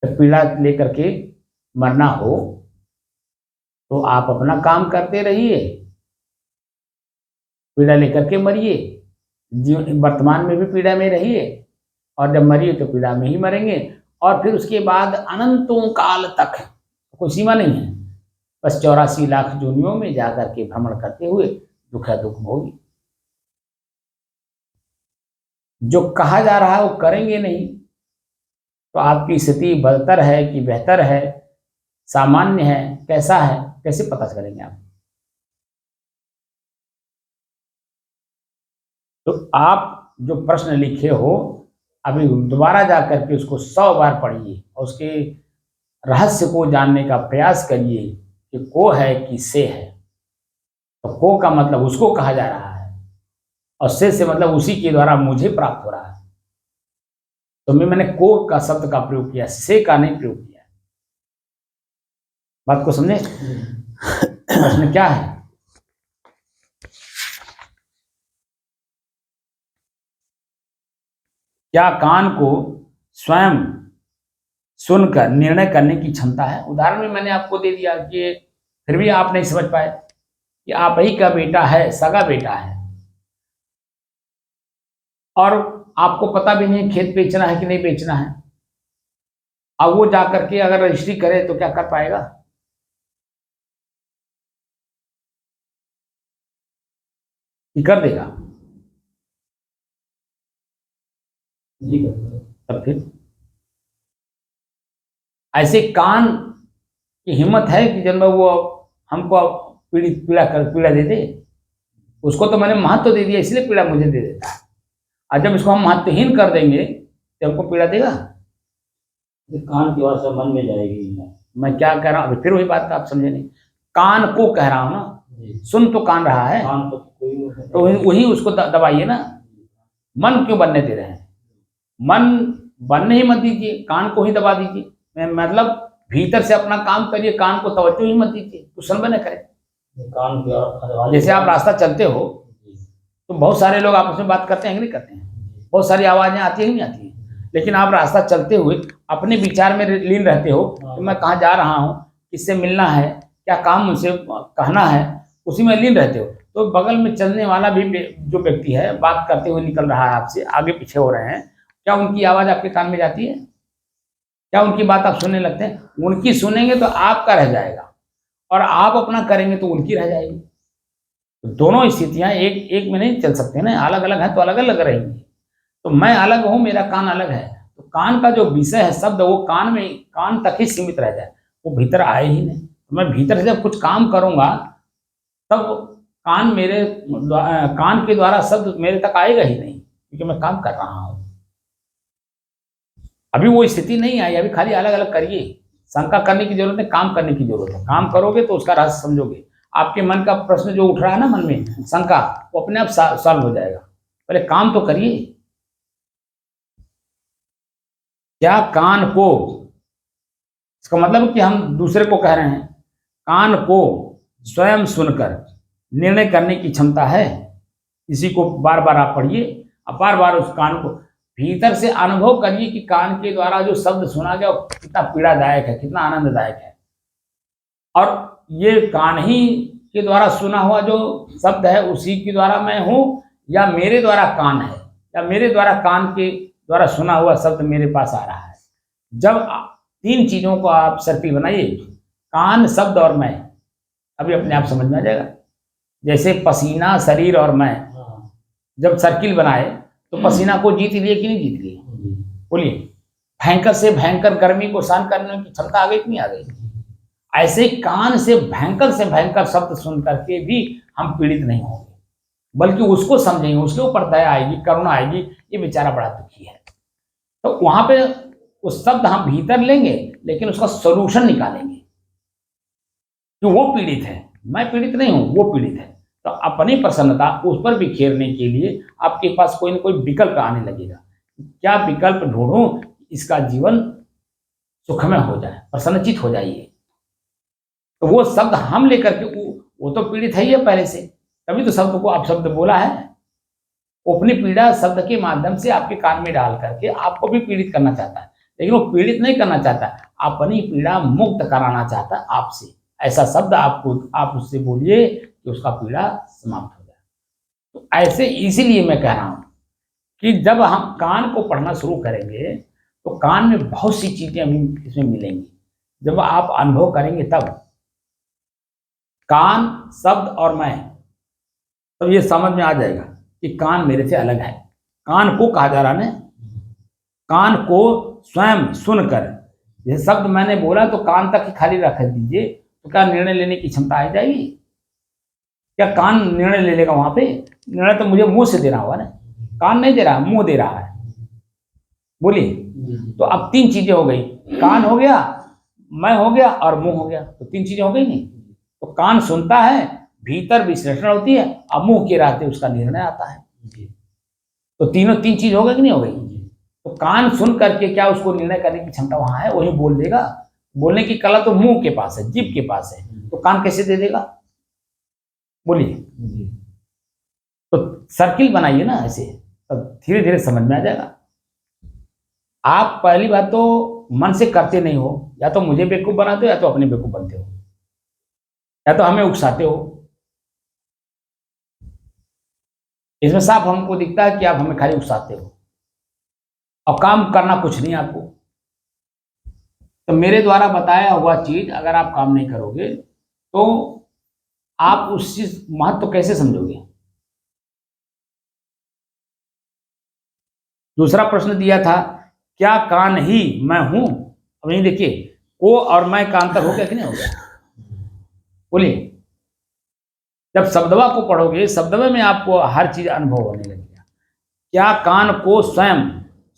जब पीड़ा लेकर के मरना हो तो आप अपना काम करते रहिए, पीड़ा लेकर के मरिए। वर्तमान में भी पीड़ा में रहिए, और जब मरिए तो पीड़ा में ही मरेंगे, और फिर उसके बाद अनंतों काल तक कोई सीमा नहीं है, बस 84 लाख जूनियों में जाकर के भ्रमण करते हुए दुख दुख भोगी। जो कहा जा रहा है वो करेंगे नहीं, तो आपकी स्थिति बदतर है कि बेहतर है, सामान्य है, कैसा है, कैसे पता करेंगे आप? तो आप जो प्रश्न लिखे हो अभी दोबारा जाकर के उसको 100 बार पढ़िए और उसके रहस्य को जानने का प्रयास करिए कि को है कि से है। तो को का मतलब उसको कहा जा रहा है, और से मतलब उसी के द्वारा मुझे प्राप्त हो रहा है। तो मैंने को का शब्द का प्रयोग किया, से का नहीं प्रयोग किया। बात को समझे? प्रश्न क्या है? क्या कान को स्वयं सुनकर निर्णय करने की क्षमता है? उदाहरण में मैंने आपको दे दिया कि फिर भी आप नहीं समझ पाए कि आप ही का बेटा है, सगा बेटा है, और आपको पता भी नहीं खेत बेचना है कि नहीं बेचना है। अब वो जाकर के अगर रजिस्ट्री करे तो क्या कर पाएगा? कि कर देगा? तब फिर ऐसे कान की हिम्मत है कि जब वो हमको पीड़ा दे दे? उसको तो मैंने महत्व दे दिया इसलिए पीड़ा मुझे दे देता है, और जब इसको हम महत्वहीन कर देंगे तो हमको पीड़ा देगा? कान की भाषा मन में जाएगी। मैं क्या कह रहा हूँ अभी फिर वही बात आप समझे नहीं। कान को कह रहा हूँ ना, सुन तो कान रहा है, तो वही उसको दबाइए ना। मन क्यों बनने दे रहे हैं? मन बनने ही मत दीजिए, कान को ही दबा दीजिए। मतलब भीतर से अपना काम करिए, कान को तवज्जो ही मत दीजिए, तो सन बने करे। कान जैसे आप रास्ता चलते हो तो बहुत सारे लोग आपस में बात करते हैं कि नहीं करते हैं? बहुत सारी आवाजें आती है नहीं आती है? लेकिन आप रास्ता चलते हुए अपने विचार में लीन रहते हो कि मैं कहाँ जा रहा हूँ, किससे मिलना है, क्या काम मुझसे कहना है, उसी में लीन रहते हो। तो बगल में चलने वाला भी जो व्यक्ति है बात करते हुए निकल रहा है, आपसे आगे पीछे हो रहे हैं, क्या उनकी आवाज आपके कान में जाती है? क्या उनकी बात आप सुनने लगते हैं? उनकी सुनेंगे तो आपका रह जाएगा, और आप अपना करेंगे तो उनकी रह जाएगी। तो दोनों स्थितियां एक में नहीं चल सकते ना, अलग अलग है तो अलग अलग रहेंगी। तो मैं अलग हूं, मेरा कान अलग है, तो कान का जो विषय है शब्द वो कान तक ही सीमित रह जाए, वो भीतर आए ही नहीं। तो मैं भीतर से जब कुछ काम करूंगा तब कान के द्वारा शब्द मेरे तक आएगा ही नहीं, क्योंकि मैं काम कर रहा हूं। अभी वो स्थिति नहीं आई, अभी खाली अलग अलग करिए। शंका करने की जरूरत है, काम करने की जरूरत है। काम करोगे तो उसका रहस्य समझोगे। आपके मन का प्रश्न जो उठ रहा है ना मन में शंका, वो अपने आप सॉल्व हो जाएगा। पहले काम तो करिए। क्या कान को, इसका मतलब कि हम दूसरे को कह रहे हैं, कान को स्वयं सुनकर निर्णय करने की क्षमता है? इसी को बार बार आप पढ़िए, और बार बार उस कान को भीतर से अनुभव करिए कि कान के द्वारा जो शब्द सुना गया कितना पीड़ादायक है, कितना आनंददायक है। और ये कान ही के द्वारा सुना हुआ जो शब्द है उसी के द्वारा मैं हूँ, या मेरे द्वारा कान है, या मेरे द्वारा कान के द्वारा सुना हुआ शब्द मेरे पास आ रहा है। जब तीन चीजों को आप सर्किल बनाइए, कान, शब्द और मैं, अभी अपने आप समझ में आ जाएगा। जैसे पसीना, शरीर और मैं, जब सर्किल बनाए तो पसीना को जीत लिए कि नहीं जीत लिए? बोलिए। भयंकर से भयंकर गर्मी को सहन करने की क्षमता आ गई कि नहीं आ गई? ऐसे कान से भयंकर शब्द सुन करके भी हम पीड़ित नहीं होंगे, बल्कि उसको समझेंगे, उसके ऊपर दया आएगी, करुणा आएगी, ये बेचारा बड़ा दुखी है। तो वहां पे उस शब्द हम भीतर लेंगे, लेकिन उसका सोल्यूशन निकालेंगे कि वो पीड़ित है, मैं पीड़ित नहीं हूं, वो पीड़ित है। तो अपनी प्रसन्नता उस पर बिखेरने के लिए आपके पास कोई ना कोई विकल्प आने लगेगा। क्या विकल्प ढूंढूं, इसका जीवन सुखमय हो जाए, प्रसन्नचित हो जाइए। तो वो शब्द हम लेकर के, वो तो पीड़ित है ही है पहले से, तभी तो शब्द को आप शब्द बोला है। वो अपनी पीड़ा शब्द के माध्यम से आपके कान में डाल करके आपको भी पीड़ित करना चाहता है, लेकिन वो पीड़ित नहीं करना चाहता, अपनी पीड़ा मुक्त कराना चाहता है आपसे। ऐसा शब्द आप उससे बोलिए कि उसका पीड़ा समाप्त हो जाए। तो ऐसे इसीलिए मैं कह रहा हूं कि जब हम कान को पढ़ना शुरू करेंगे तो कान में बहुत सी चीजें हमें इसमें मिलेंगी। जब आप अनुभव करेंगे तब कान, शब्द और मैं, तब ये समझ में आ जाएगा कि कान मेरे से अलग है। कान को कहा जा रहा है, कान को स्वयं सुनकर, जैसे शब्द मैंने बोला तो कान तक ही खाली रख दीजिए, तो क्या निर्णय लेने की क्षमता आ जाएगी? क्या कान निर्णय ले लेगा? वहां पे निर्णय तो मुझे मुंह से देना होगा ना, कान नहीं दे रहा, मुंह दे रहा है। बोलिए। तो अब तीन चीजें हो गई, कान हो गया, मैं हो गया और मुंह हो गया, तो तीन चीजें हो गई नहीं। तो कान सुनता है, भीतर विश्लेषण होती है, अब मुंह के रास्ते उसका निर्णय आता है। तो तीन चीज हो गई कि नहीं हो गई? तो कान सुन करके क्या उसको निर्णय करने की क्षमता वहां है, वही बोल देगा। बोलने की कला तो मुंह के पास है, जीभ के पास है, तो कान कैसे दे देगा? बोलिए। तो सर्किल बनाइए ना ऐसे, तब धीरे धीरे समझ में आ जाएगा। आप पहली बात तो मन से करते नहीं हो, या तो मुझे बेवकूफ बनाते हो, या तो अपने बेवकूफ बनते हो, या तो हमें उकसाते हो। इसमें साफ हमको दिखता है कि आप हमें खाली उकसाते हो और काम करना कुछ नहीं आपको। तो मेरे द्वारा बताया हुआ चीज अगर आप काम नहीं करोगे तो आप उस चीज महत्व कैसे समझोगे? दूसरा प्रश्न दिया था, क्या कान ही मैं हूं? अब यही देखिए, को और मैं का अंतर हो गया कि नहीं हो गया? बोलिए। जब शब्दवा को पढ़ोगे, शब्दवे में आपको हर चीज अनुभव होने लगेगा। क्या कान को स्वयं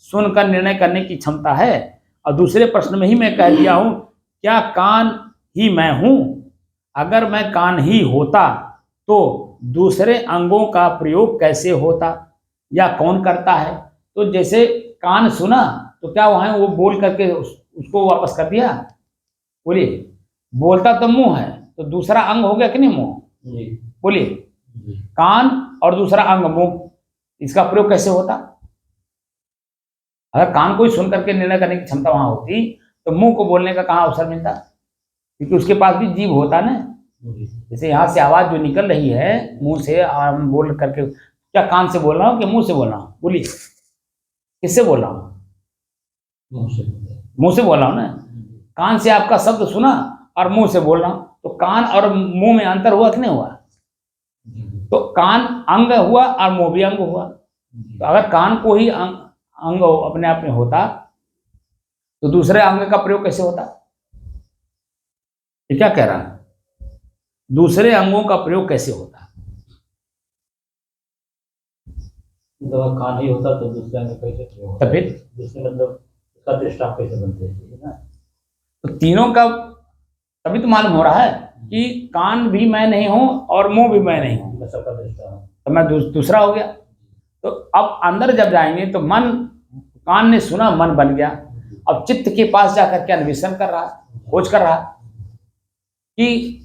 सुनकर निर्णय करने की क्षमता है? और दूसरे प्रश्न में ही मैं कह दिया हूं, क्या कान ही मैं हूं? अगर मैं कान ही होता तो दूसरे अंगों का प्रयोग कैसे होता, या कौन करता है? तो जैसे कान सुना तो क्या वहां वो बोल करके उसको वापस कर दिया? बोलिए। बोलता तो मुंह है, तो दूसरा अंग हो गया कि नहीं मुंह? बोलिए। कान और दूसरा अंग मुंह, इसका प्रयोग कैसे होता? अगर कान को ही सुन करके निर्णय करने की क्षमता वहां होती तो मुंह को बोलने का कहां अवसर मिलता? क्योंकि उसके पास भी जीभ होता ना। जैसे यहाँ से आवाज जो निकल रही है मुंह से, हम बोल करके, क्या कान से बोल रहा हूँ कि मुंह से बोल रहा हूँ? बोलिए। किससे बोल रहा हूँ? मुंह से बोल रहा हूँ ना। कान से आपका शब्द सुना और मुंह से बोल रहा हूँ, तो कान और मुंह में अंतर हुआ कि नहीं हुआ? तो कान अंग हुआ और मुंह भी अंग हुआ। तो अगर कान को ही अंग अपने आप में होता तो दूसरे अंग का प्रयोग कैसे होता? ये क्या कह रहा है? दूसरे अंगों का प्रयोग कैसे होता? मतलब कान ही होता तो दूसरे अंग कैसे प्रयोग होता? फिर दूसरे मतलब उसका दृष्टांत कैसे बनते हैं ना? तो तीनों का तभी तो मालूम हो रहा है कि कान भी मैं नहीं हूं और मुंह भी मैं नहीं हूं, सबका दृष्टांत, तो मैं दूसरा हो गया। तो अब अंदर जब जाएंगे तो मन, कान ने सुना, मन बन गया। अब चित्त के पास जाकर के अन्वेषण कर रहा, खोज कर रहा कि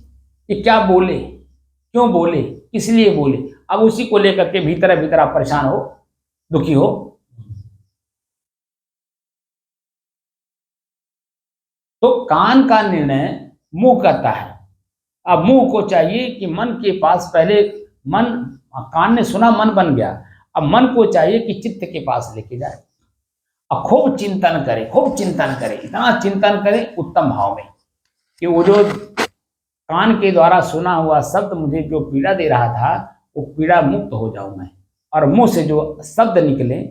क्या बोले, क्यों बोले, किस लिए बोले। अब उसी को लेकर के भीतर भीतर आप परेशान हो, दुखी हो। तो कान का निर्णय मुंह करता है अब मुंह को चाहिए कि मन के पास पहले मन, कान ने सुना मन बन गया, अब मन को चाहिए कि चित्त के पास लेके जाए और खूब चिंतन करे, खूब चिंतन करे, इतना चिंतन करे उत्तम भाव में कि वो जो कान के द्वारा सुना हुआ शब्द मुझे जो पीड़ा दे रहा था वो पीड़ा मुक्त हो जाऊं मैं, और मुंह से जो शब्द निकले,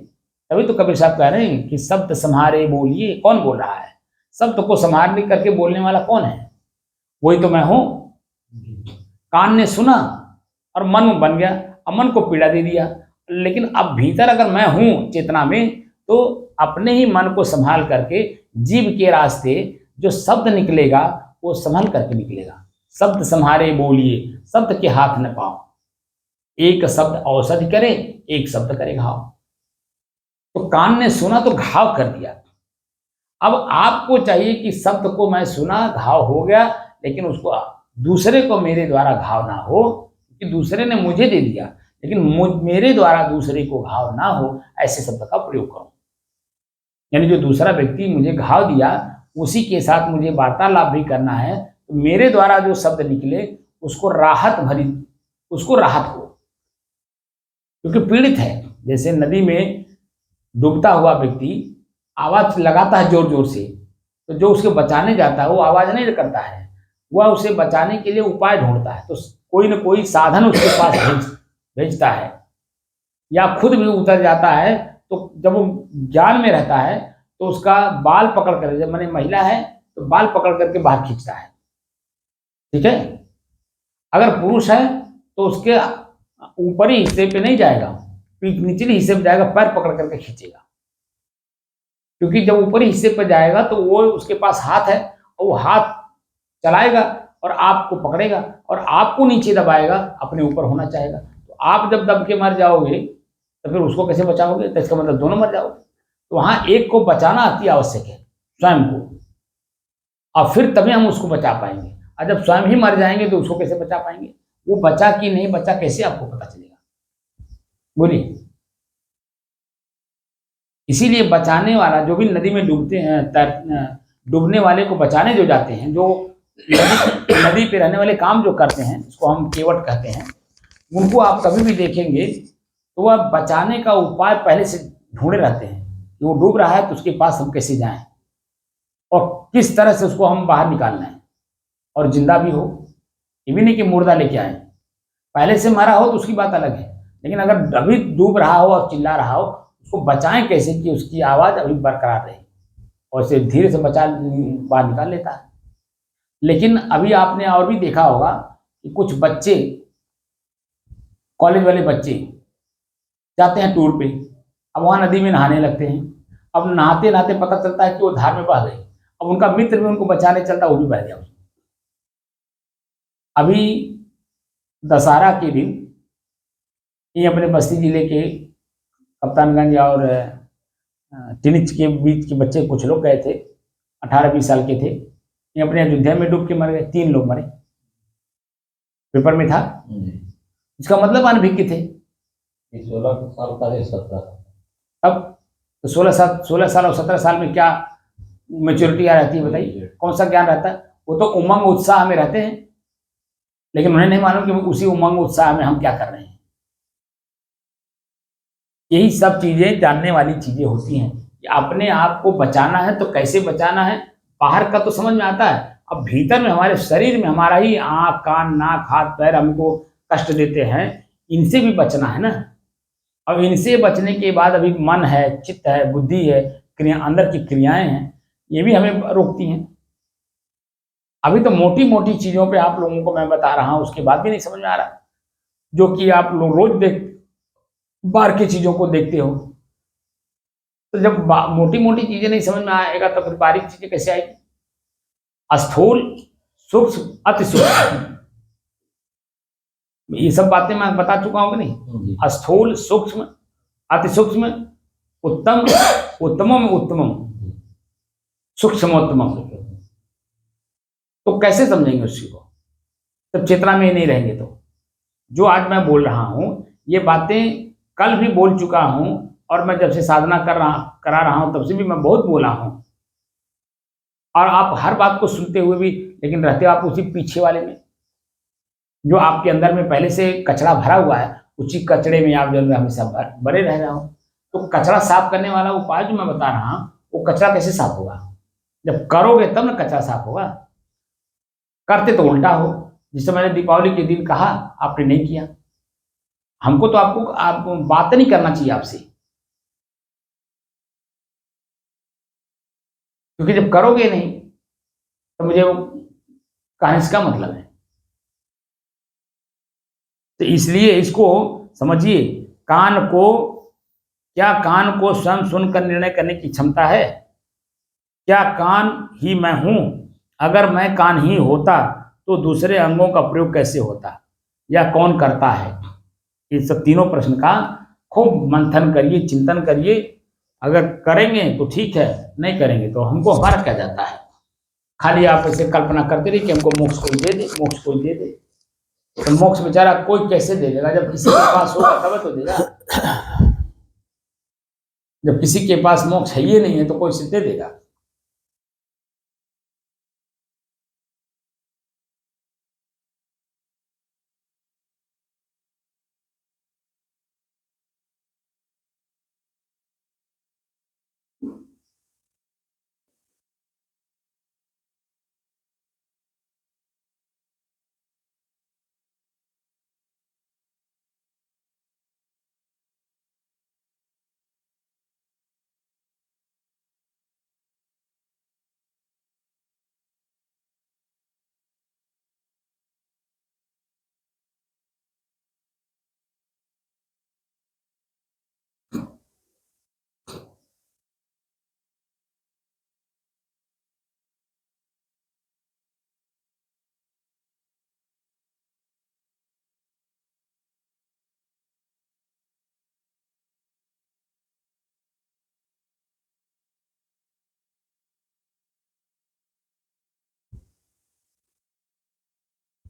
तभी तो कबीर साहब कह रहे हैं कि शब्द संहारे बोलिए। कौन बोल रहा है? शब्द को संहारने करके बोलने वाला कौन है? वही तो मैं हूं। कान ने सुना और मन बन गया, अब मन को पीड़ा दे दिया, लेकिन अब भीतर अगर मैं हूं चेतना में, तो अपने ही मन को संभाल करके जीव के रास्ते जो शब्द निकलेगा वो संभाल करके निकलेगा। शब्द संहारे बोलिए, शब्द के हाथ न पाओ, एक शब्द औषधि करे, एक शब्द करे घाव। तो कान ने सुना तो घाव कर दिया। अब आपको चाहिए कि शब्द को मैं सुना, घाव हो गया, लेकिन उसको दूसरे को मेरे द्वारा घाव ना हो, क्योंकि दूसरे ने मुझे दे दिया, लेकिन मेरे द्वारा दूसरे को घाव ना हो, ऐसे शब्द का प्रयोग करो। यानी जो दूसरा व्यक्ति मुझे घाव दिया उसी के साथ मुझे वार्तालाप भी करना है, तो मेरे द्वारा जो शब्द निकले उसको राहत भरी, उसको राहत हो, क्योंकि पीड़ित है। जैसे नदी में डूबता हुआ व्यक्ति आवाज लगाता है जोर जोर से, तो जो उसके बचाने जाता है वो आवाज नहीं करता है, वह उसे बचाने के लिए उपाय ढूंढता है, तो कोई न कोई साधन उसके पास भेजता है, या खुद भी उतर जाता है। तो जब वो ज्ञान में रहता है तो उसका बाल पकड़ कर, जब मैंने महिला है तो बाल पकड़ करके बाहर खींचता है, ठीक है। अगर पुरुष है तो उसके ऊपरी हिस्से पे नहीं जाएगा, निचले हिस्से पे जाएगा, पैर पकड़ करके खींचेगा, क्योंकि जब ऊपरी हिस्से पर जाएगा तो वो उसके पास हाथ है, और वो हाथ चलाएगा और आपको पकड़ेगा और आपको नीचे दबाएगा, अपने ऊपर होना चाहेगा। तो आप जब दब के मर जाओगे तो फिर उसको कैसे बचाओगे? तो इसका मतलब दोनों मर जाओगे। तो वहां एक को बचाना अति आवश्यक है, स्वयं को, और फिर तभी हम उसको बचा पाएंगे। और जब स्वयं ही मर जाएंगे तो उसको कैसे बचा पाएंगे? वो बचा कि नहीं बचा कैसे आपको पता चलेगा? बोलिए। इसीलिए बचाने वाला, जो भी नदी में डूबते हैं, डूबने वाले को बचाने जो जाते हैं, जो नदी पे रहने वाले काम जो करते हैं, इसको हम केवट कहते हैं, उनको आप कभी भी देखेंगे तो वह बचाने का उपाय पहले से ढूंढे रहते हैं कि वो डूब रहा है तो उसके पास हम कैसे जाएं और किस तरह से उसको हम बाहर निकालना है, और जिंदा भी हो। ये भी नहीं कि मुर्दा लेके आए, पहले से मरा हो तो उसकी बात अलग है, लेकिन अगर अभी डूब रहा हो और चिल्ला रहा हो, उसको बचाएं कैसे कि उसकी आवाज अभी बरकरार रहे, और इसे धीरे से बचा बाहर निकाल लेता है। लेकिन अभी आपने और भी देखा होगा कि कुछ बच्चे, कॉलेज वाले बच्चे जाते हैं टूर पे, अब वहां नदी में नहाने लगते हैं। अब नहाते नहाते पता चलता है कि वो धार में बह गए, अब उनका मित्र भी उनको बचाने चलता, वो भी बह गया। अभी दशहरा के दिन ये अपने बस्ती जिले के कप्तानगंज और टिनिच के बीच के बच्चे कुछ लोग गए थे, 18-20 साल के थे, ये अपने अयोध्या में डूब के मर गए, 3 लोग मरे, पेपर में था। इसका मतलब अनभिज्ञ थे। 16 साल का 17 अब तो 16 साल और 17 साल में क्या मेच्योरिटी आ रहती है बताइए? कौन सा ज्ञान रहता है? वो तो उमंग उत्साह में रहते हैं, लेकिन उन्हें नहीं मालूम कि उसी उमंग उत्साह में हम क्या कर रहे हैं। यही सब चीजें जानने वाली चीजें होती हैं कि अपने आप को बचाना है तो कैसे बचाना है। बाहर का तो समझ में आता है, अब भीतर में हमारे शरीर में हमारा ही आँख, कान, नाक, हाथ, पैर हमको कष्ट देते हैं, इनसे भी बचना है ना। अब इनसे बचने के बाद अभी मन है, चित्त है, बुद्धि है, क्रिया, अंदर की क्रियाएं हैं, ये भी हमें रोकती हैं। अभी तो मोटी मोटी चीजों पे आप लोगों को मैं बता रहा हूं, उसके बाद भी नहीं समझ में आ रहा, जो कि आप लोग रोज बाहर की चीजों को देखते हो। तो जब मोटी मोटी चीजें नहीं समझ में आएगा तो फिर बारीक चीजें कैसे आएगी? स्थूल, सूक्ष्म, अति सूक्ष्म, ये सब बातें मैं बता चुका हूं कि नहीं? स्थूल, सूक्ष्म, अति सूक्ष्म, उत्तम, उत्तमम उत्तमम, सूक्ष्मोत्तमम। तो कैसे समझेंगे उसी को? तब चेतना में ही नहीं रहेंगे। तो जो आज मैं बोल रहा हूं ये बातें कल भी बोल चुका हूं, और मैं जब से साधना करा रहा हूं तब से भी मैं बहुत बोला हूं, और आप हर बात को सुनते हुए भी लेकिन रहते हो आप उसी पीछे वाले में। जो आपके अंदर में पहले से कचरा भरा हुआ है, उसी कचरे में आप जो है हमेशा भरे रह रहे हो। तो कचरा साफ करने वाला उपाय जो मैं बता रहा हूँ, वो कचरा कैसे साफ होगा? जब करोगे तब ना कचरा साफ होगा। करते तो उल्टा हो। जिससे मैंने दीपावली के दिन कहा, आपने नहीं किया। हमको तो आपको आप बात नहीं करना चाहिए आपसे, क्योंकि जब करोगे नहीं तो मुझे वो कहने से क्या मतलब है। तो इसलिए इसको समझिए, कान को, क्या कान को स्वयं सुनकर निर्णय करने की क्षमता है? क्या कान ही मैं हूं? अगर मैं कान ही होता तो दूसरे अंगों का प्रयोग कैसे होता, या कौन करता है? इन सब तीनों प्रश्न का खूब मंथन करिए, चिंतन करिए। अगर करेंगे तो ठीक है, नहीं करेंगे तो हमको हमारा क्या जाता है। खाली आप ऐसे कल्पना करते रहिए कि हमको मोक्ष कोई दे दे, मोक्ष कोई दे दे। तो मोक्ष बेचारा कोई कैसे दे देगा? जब किसी के पास होगा तब तो देगा। जब किसी के पास मोक्ष है ही नहीं है तो कोई से दे देगा?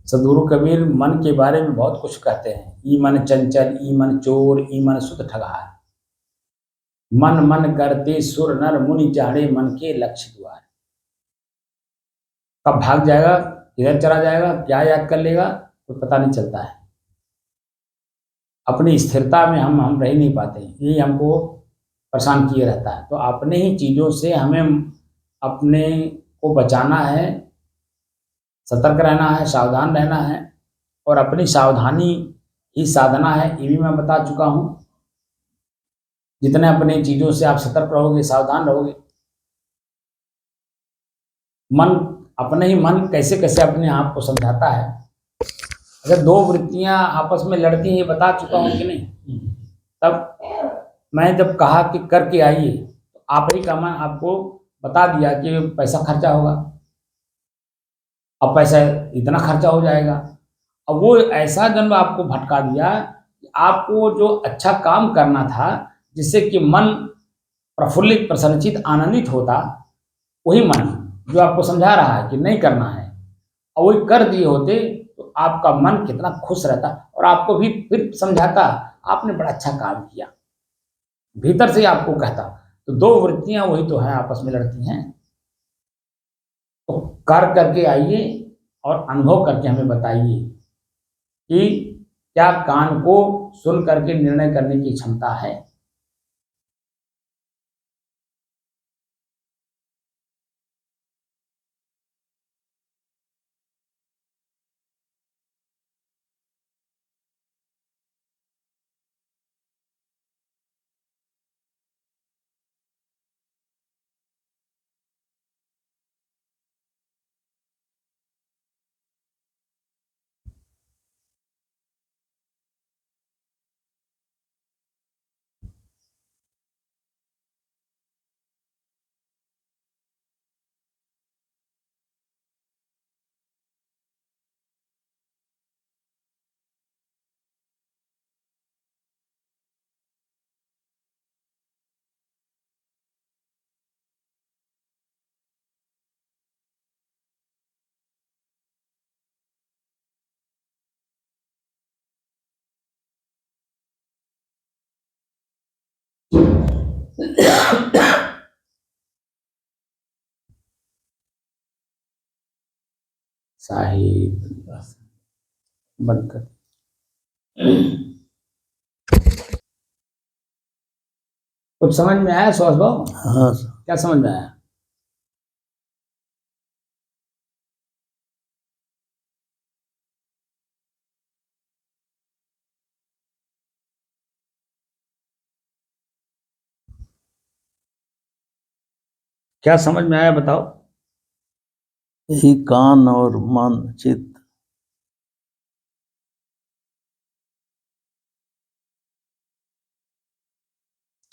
सदगुरु कबीर मन के बारे में बहुत कुछ कहते हैं। ई मन चंचल, ई मन चोर, ई मन सुत ठगा। मन मन करते सुर नर मुनि चाहे, मन के लक्ष्य द्वार। कब भाग जाएगा, किधर चला जाएगा, क्या याद कर लेगा, तो पता नहीं चलता है। अपनी स्थिरता में हम रह नहीं पाते, यही हमको परेशान किए रहता है। तो अपने ही चीज़ों से हमें अपने को बचाना है, सतर्क रहना है, सावधान रहना है। और अपनी सावधानी ही साधना है, ये भी मैं बता चुका हूँ। जितने अपने चीज़ों से आप सतर्क रहोगे, सावधान रहोगे। मन, अपने ही मन कैसे कैसे अपने आप को समझाता है। अगर दो वृत्तियां आपस में लड़ती हैं, ये बता चुका हूँ कि नहीं। तब मैं जब कहा कि करके आइए, तो आप ही का मन आपको बता दिया कि पैसा खर्चा होगा, अब पैसा इतना खर्चा हो जाएगा। अब वो ऐसा जन्म आपको भटका दिया कि आपको जो अच्छा काम करना था, जिससे कि मन प्रफुल्लित, प्रसन्नचित, आनंदित होता, वही मन जो आपको समझा रहा है कि नहीं करना है, और वही कर दिए होते तो आपका मन कितना खुश रहता, और आपको भी फिर समझाता आपने बड़ा अच्छा काम किया, भीतर से आपको कहता। तो दो वृत्तियां वही तो हैं, आपस में लड़ती हैं। तो कर करके आइए और अनुभव करके हमें बताइए कि क्या कान को सुन करके निर्णय करने की क्षमता है। साहिब। बंद कर। कुछ समझ में आया सुभाष बाबू? हाँ क्या समझ में आया? क्या समझ में आया बताओ? यही कान और मन चित्त।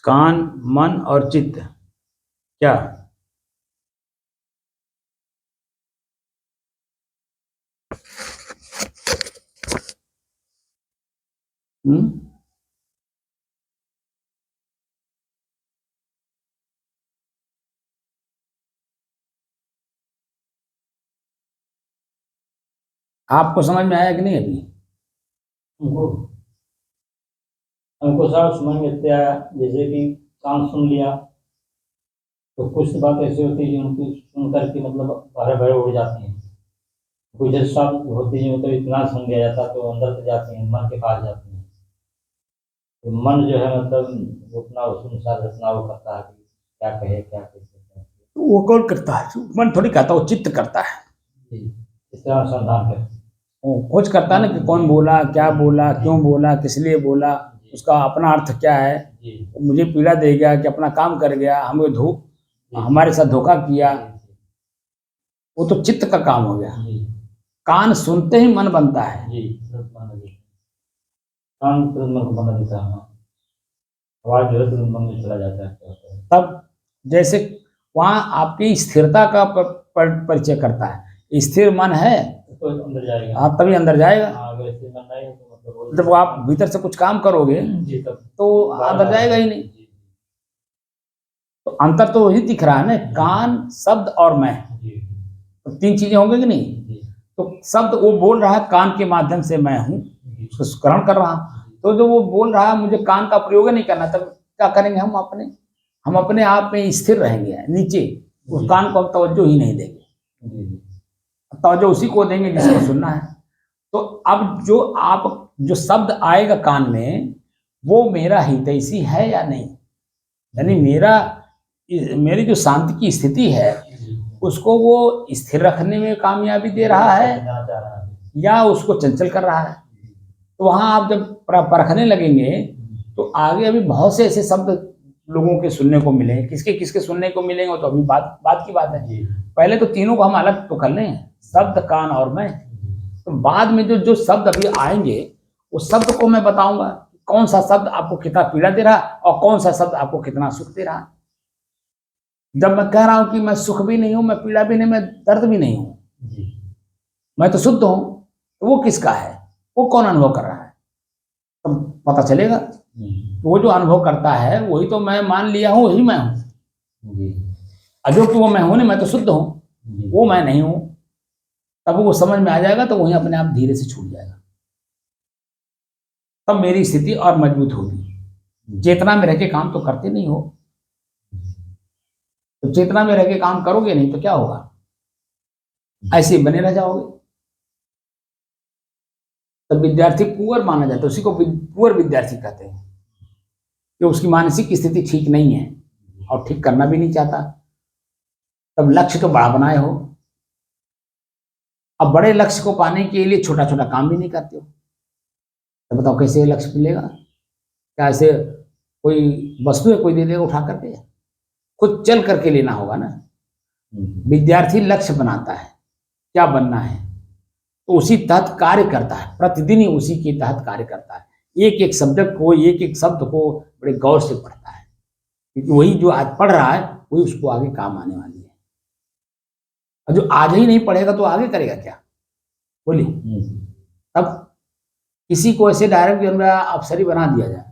कान, मन और चित्त, क्या? आपको समझ में आया कि नहीं अभी? हमको हमको साहब समझ में इतने आया, जैसे कि कान सुन लिया तो कुछ बात ऐसी होती है जो उनको सुन करके मतलब भरे भरे उड़ जाती हैं। कुछ ऐसी शब्द होती है मतलब इतना सुन लिया जाता है तो अंदर से जाती हैं, मन के पास जाती हैं। तो मन जो है मतलब वो अपना सुनसान रचना वो करता है कि क्या कहे क्या कहे। वो कौन करता है? मन थोड़ी कहता, वो चित्त करता है। इस तरह अनुसंधान करते हैं। वो खोज करता है ना कि कौन बोला, क्या बोला, क्यों बोला, किस लिए बोला, उसका अपना अर्थ क्या है, मुझे पीड़ा दे गया कि अपना काम कर गया, हमें हमारे साथ धोखा किया। वो तो चित्त का काम हो गया। कान सुनते ही मन बनता है। कान तुरंत मन को बना देता है, आवाज जो है तुरंत मन में चला जाता है। तब जैसे वहाँ आपकी स्थिरता का परिचय करता है। स्थिर मन है तो अंदर जाएगा। हाँ, तभी अंदर जाएगा। अगर स्थिर मन नहीं है तो मतलब जब आप भीतर से कुछ काम करोगे तो अंदर जाएगा ही नहीं। तो अंतर तो वही दिख रहा है ना, कान, शब्द और मैं। तो तीन चीजें होंगी कि नहीं? तो शब्द वो बोल रहा है कान के माध्यम से, मैं हूँ उसको ग्रहण कर रहा हूँ। तो जो वो बोल रहा है मुझे कान का प्रयोग नहीं करना, तब क्या करेंगे? हम अपने आप में स्थिर रहेंगे नीचे, उस कान को हम तवज्जो ही नहीं देंगे। तवज्जो उसी को देंगे जिसको सुनना है। तो अब जो शब्द आएगा कान में, वो मेरा हितैषी है या नहीं? यानी मेरी जो शांति की स्थिति है उसको वो स्थिर रखने में कामयाबी दे रहा है या उसको चंचल कर रहा है? तो वहां आप जब परखने लगेंगे तो आगे अभी बहुत से ऐसे शब्द लोगों के सुनने को मिलेंगे। किसके किसके सुनने को मिलेंगे तो अभी बात की बात है। पहले तो तीनों को हम अलग तो कर लें, शब्द, कान और मैं। तो बाद में जो शब्द अभी आएंगे उस शब्द को मैं बताऊंगा कौन सा शब्द आपको कितना पीड़ा दे रहा है और कौन सा शब्द आपको कितना सुख दे रहा है। जब मैं कह रहा हूं कि मैं सुख भी नहीं हूं, मैं पीड़ा भी नहीं, मैं दर्द भी नहीं हूं, मैं तो शुद्ध हूं, तो वो किसका है? वो कौन अनुभव कर रहा है? तो पता चलेगा। वो जो अनुभव करता है वही तो मैं मान लिया हूं, वही मैं हूं। अजो कि वो मैं हूं नहीं, मैं तो शुद्ध हूं, वो मैं नहीं हूं। तब वो समझ में आ जाएगा तो वही अपने आप धीरे से छूट जाएगा। तब मेरी स्थिति और मजबूत होगी। चेतना में रह के काम तो करते नहीं हो, तो चेतना में रह के काम करोगे नहीं तो क्या होगा? ऐसे बने रह जाओगे। तब विद्यार्थी पुअर माना जाता है, उसी को पुअर विद्यार्थी कहते हैं कि उसकी मानसिक स्थिति ठीक नहीं है और ठीक करना भी नहीं चाहता। तब लक्ष्य तो बड़ा बनाए हो, अब बड़े लक्ष्य को पाने के लिए छोटा छोटा काम भी नहीं करते हो, तो बताओ कैसे लक्ष्य मिलेगा? क्या ऐसे कोई वस्तु है कोई दे देगा उठा करके? खुद चल करके लेना होगा ना। विद्यार्थी लक्ष्य बनाता है क्या बनना है, तो उसी तहत कार्य करता है, प्रतिदिन ही उसी के तहत कार्य करता है। एक एक सब्जेक्ट को, एक एक शब्द को बड़े गौर से पढ़ता है, क्योंकि वही जो आज पढ़ रहा है वही उसको आगे काम आने वाली है। और जो आज ही नहीं पढ़ेगा तो आगे करेगा क्या? बोलिए। अब किसी को ऐसे डायरेक्ट जो है अफसरी बना दिया जाए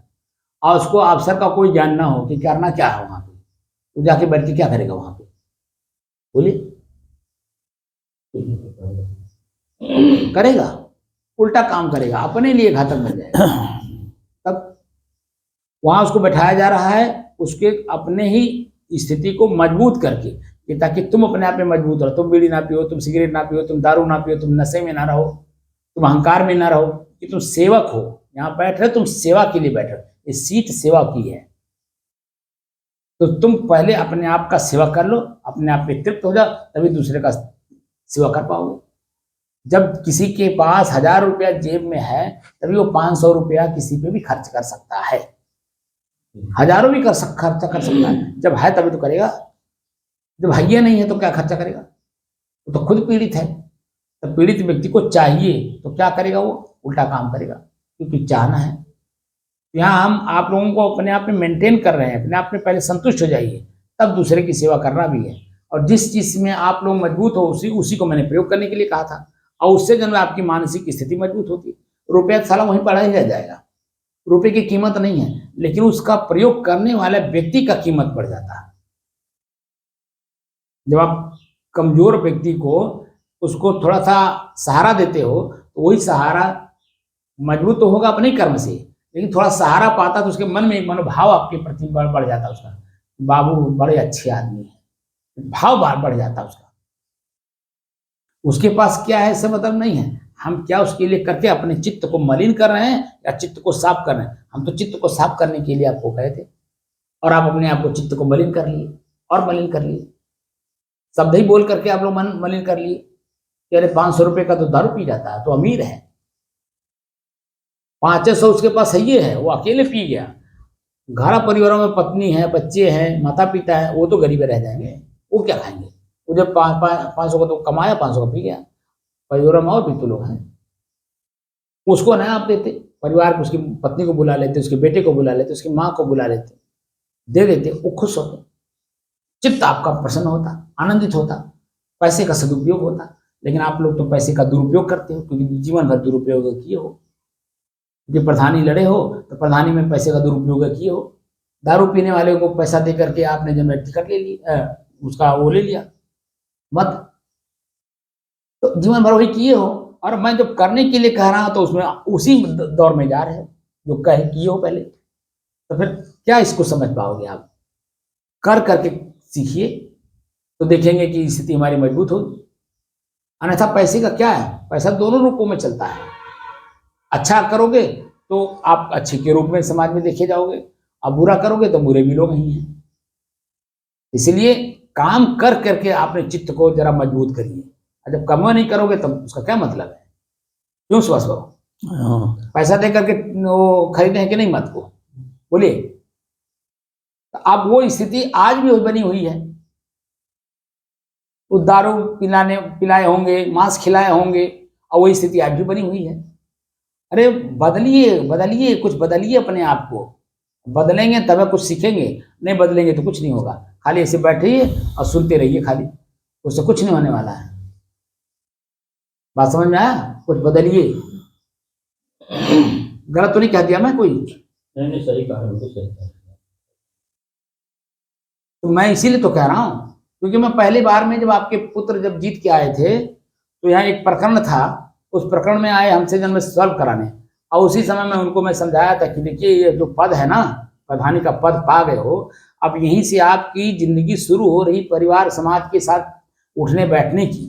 और उसको अफसर का कोई ज्ञान ना हो कि करना क्या है वहां पे, तो जाके बैठ के क्या करेगा वहां पे? बोलिए। करेगा, उल्टा काम करेगा, अपने लिए घातक बन जाएगा। तब वहां उसको बैठाया जा रहा है उसके अपने ही स्थिति को मजबूत करके, कि ताकि तुम अपने आप में मजबूत रहो। तुम बीड़ी ना पियो, तुम सिगरेट ना पियो, तुम दारू ना पियो, तुम नशे में ना रहो, तुम अहंकार में ना रहो कि तुम सेवक हो, यहाँ बैठ रहे तुम सेवा के लिए बैठ रहे हो, ये सीट सेवा की है। तो तुम पहले अपने आप का सेवा कर लो, अपने आप पे तृप्त हो जाओ, तभी दूसरे का सेवा कर पाओगे। जब किसी के पास 1000 रुपया जेब में है तभी वो 500 रुपया किसी पे भी खर्च कर सकता है, हजारों भी खर्चा कर सकता है। जब है तभी तो करेगा, जब है नहीं है तो क्या खर्चा करेगा? वो तो खुद पीड़ित है। तो पीड़ित व्यक्ति को चाहिए तो क्या करेगा? वो उल्टा काम करेगा, क्योंकि चाहना है। यहाँ हम आप लोगों को अपने आप में मेंटेन कर रहे हैं, अपने आप में पहले संतुष्ट हो जाइए, तब दूसरे की सेवा करना भी है। और जिस चीज में आप लोग मजबूत हो उसी को मैंने प्रयोग करने के लिए कहा था, और उससे जब आपकी मानसिक स्थिति मजबूत होती, रुपया साला वहीं पड़ा ही रह जाएगा। रुपये की कीमत नहीं है, लेकिन उसका प्रयोग करने वाले व्यक्ति का कीमत बढ़ जाता है। जब आप कमजोर व्यक्ति को उसको थोड़ा सा सहारा देते हो तो वही सहारा मजबूत तो होगा अपने कर्म से, लेकिन थोड़ा सहारा पाता तो उसके मन में मनोभाव आपके प्रति बढ़ जाता उसका, बाबू बड़े अच्छे आदमी है, भाव बढ़ जाता उसका। उसके पास क्या है इससे मतलब नहीं है, हम क्या उसके लिए करके अपने चित्त को मलिन कर रहे हैं या चित्त को साफ कर रहे हैं। हम तो चित्त को साफ करने के लिए आपको कहे थे, और आप अपने आप को चित्त को मलिन कर लिए और मलिन कर लिए, शब्द ही बोल करके आप लोग मन मलिन कर लिए कि अरे 500 रुपये का तो दारू पी जाता है तो अमीर है, 500 उसके पास सही है, वो अकेले पी गया। घर परिवारों में पत्नी है, बच्चे हैं, माता पिता है, वो तो गरीब रह जाएंगे, वो क्या खाएंगे? वो जब 500 का तो कमाया, 500 का पी गया। परिवारों में और भी तो लोग हैं, उसको ना आप देते, परिवार को, उसकी पत्नी को बुला लेते, उसके बेटे को बुला लेते, उसकी माँ को बुला लेते, दे देते, वो खुश होते, चित्त आपका प्रसन्न होता, आनंदित होता, पैसे का सदुपयोग होता। लेकिन आप लोग तो पैसे का दुरुपयोग करते हो, क्योंकि जीवन भर दुरुपयोग किए हो। जो प्रधानी लड़े हो तो प्रधानी में पैसे का दुरुपयोग किए हो। दारू पीने वाले को पैसा दे करके आपने जब टिकट ले लिया, उसका वो ले लिया मत, तो जीवन भर वही किए हो। और मैं जब करने के लिए कह रहा हूं तो उसमें उसी दौर में जा रहे हो जो कहे किए हो पहले, तो फिर क्या इसको समझ पाओगे आप? कर करके सीखिए तो देखेंगे कि स्थिति हमारी मजबूत होगी। अन्यथा पैसे का क्या है, पैसा दोनों रूपों में चलता है। अच्छा करोगे तो आप अच्छे के रूप में समाज में देखे जाओगे, अब बुरा करोगे तो बुरे भी लोग ही हैं। इसलिए काम कर करके आपने चित्त को जरा मजबूत करिए, और जब कमा नहीं करोगे तब उसका क्या मतलब है? क्यों स्वस्थ हो? पैसा दे करके वो खरीदे हैं कि नहीं मत को बोलिए। अब वो स्थिति आज भी बनी हुई है, वो दारू पिलाए होंगे, मांस खिलाए होंगे, और वही स्थिति आज भी बनी हुई है। अरे बदलिए, कुछ बदलिए अपने आप को, बदलेंगे तब कुछ सीखेंगे, नहीं बदलेंगे तो कुछ नहीं होगा। खाली ऐसे बैठिए और सुनते रहिए, खाली उससे कुछ नहीं होने वाला है। बात समझ में आया? कुछ बदलिए। गलत तो नहीं कह दिया मैं कोई? नहीं, सही कहा, बिल्कुल सही कहा। तो मैं इसीलिए तो कह रहा हूं, क्योंकि मैं पहली बार में जब आपके पुत्र जब जीत के आए थे तो यहाँ एक प्रकरण था, उस प्रकरण में आए हमसे जन्म सॉल्व कराने, और उसी समय में उनको मैं समझाया था कि देखिए ये जो पद है ना, प्रधानी का पद पा गए हो, अब यहीं से आपकी जिंदगी शुरू हो रही परिवार समाज के साथ उठने बैठने की।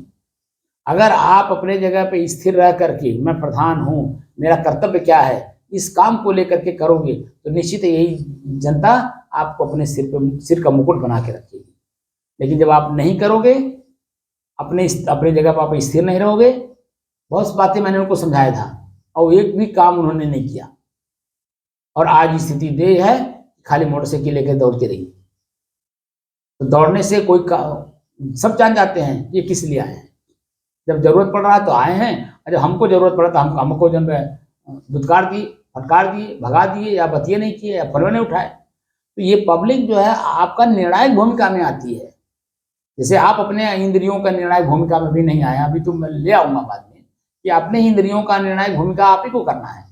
अगर आप अपने जगह पे स्थिर रह करके मैं प्रधान हूँ, मेरा कर्तव्य क्या है, इस काम को लेकर के करोगे तो निश्चित यही जनता आपको अपने सिर का मुकुट बना के रखेगी। लेकिन जब आप नहीं करोगे, अपने जगह पर आप स्थिर नहीं रहोगे, बहुत बातें मैंने उनको समझाया था और एक भी काम उन्होंने नहीं किया, और आज स्थिति दे है खाली मोटरसाइकिल लेकर दौड़ते रहिए। तो दौड़ने से कोई सब जान जाते हैं ये किस लिए आए हैं। जब जरूरत पड़ रहा है तो आए हैं, और जब हमको जरूरत पड़ा तो हमको जब दुत्कार दिए, फटकार दिए, भगा दिए, या बतिये नहीं किए, या फलवे नहीं उठाए। तो ये पब्लिक जो है आपका निर्णायक भूमिका में आती है। जैसे आप अपने इंद्रियों का निर्णायक भूमिका में भी नहीं आया, अभी तो मैं ले आऊंगा बाद में, कि अपने इंद्रियों का निर्णायक भूमिका आप ही को करना है।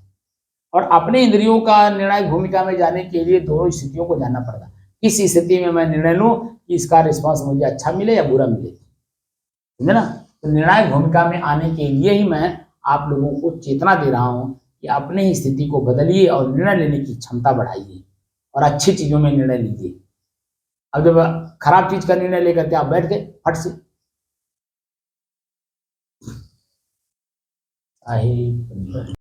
और अपने इंद्रियों का निर्णायक भूमिका में जाने के लिए दोनों स्थितियों को जानना पड़ेगा। किस स्थिति में मैं निर्णय लूं कि इसका रिस्पॉन्स मुझे अच्छा मिले या बुरा मिले, समझे ना? तो निर्णायक भूमिका में आने के लिए ही मैं आप लोगों को चेतना दे रहा हूं कि अपने ही स्थिति को बदलिए और निर्णय लेने की क्षमता बढ़ाइए और अच्छी चीजों में निर्णय लीजिए। अब जब खराब चीज का निर्णय लेकर के आप बैठ गए फट से, आहे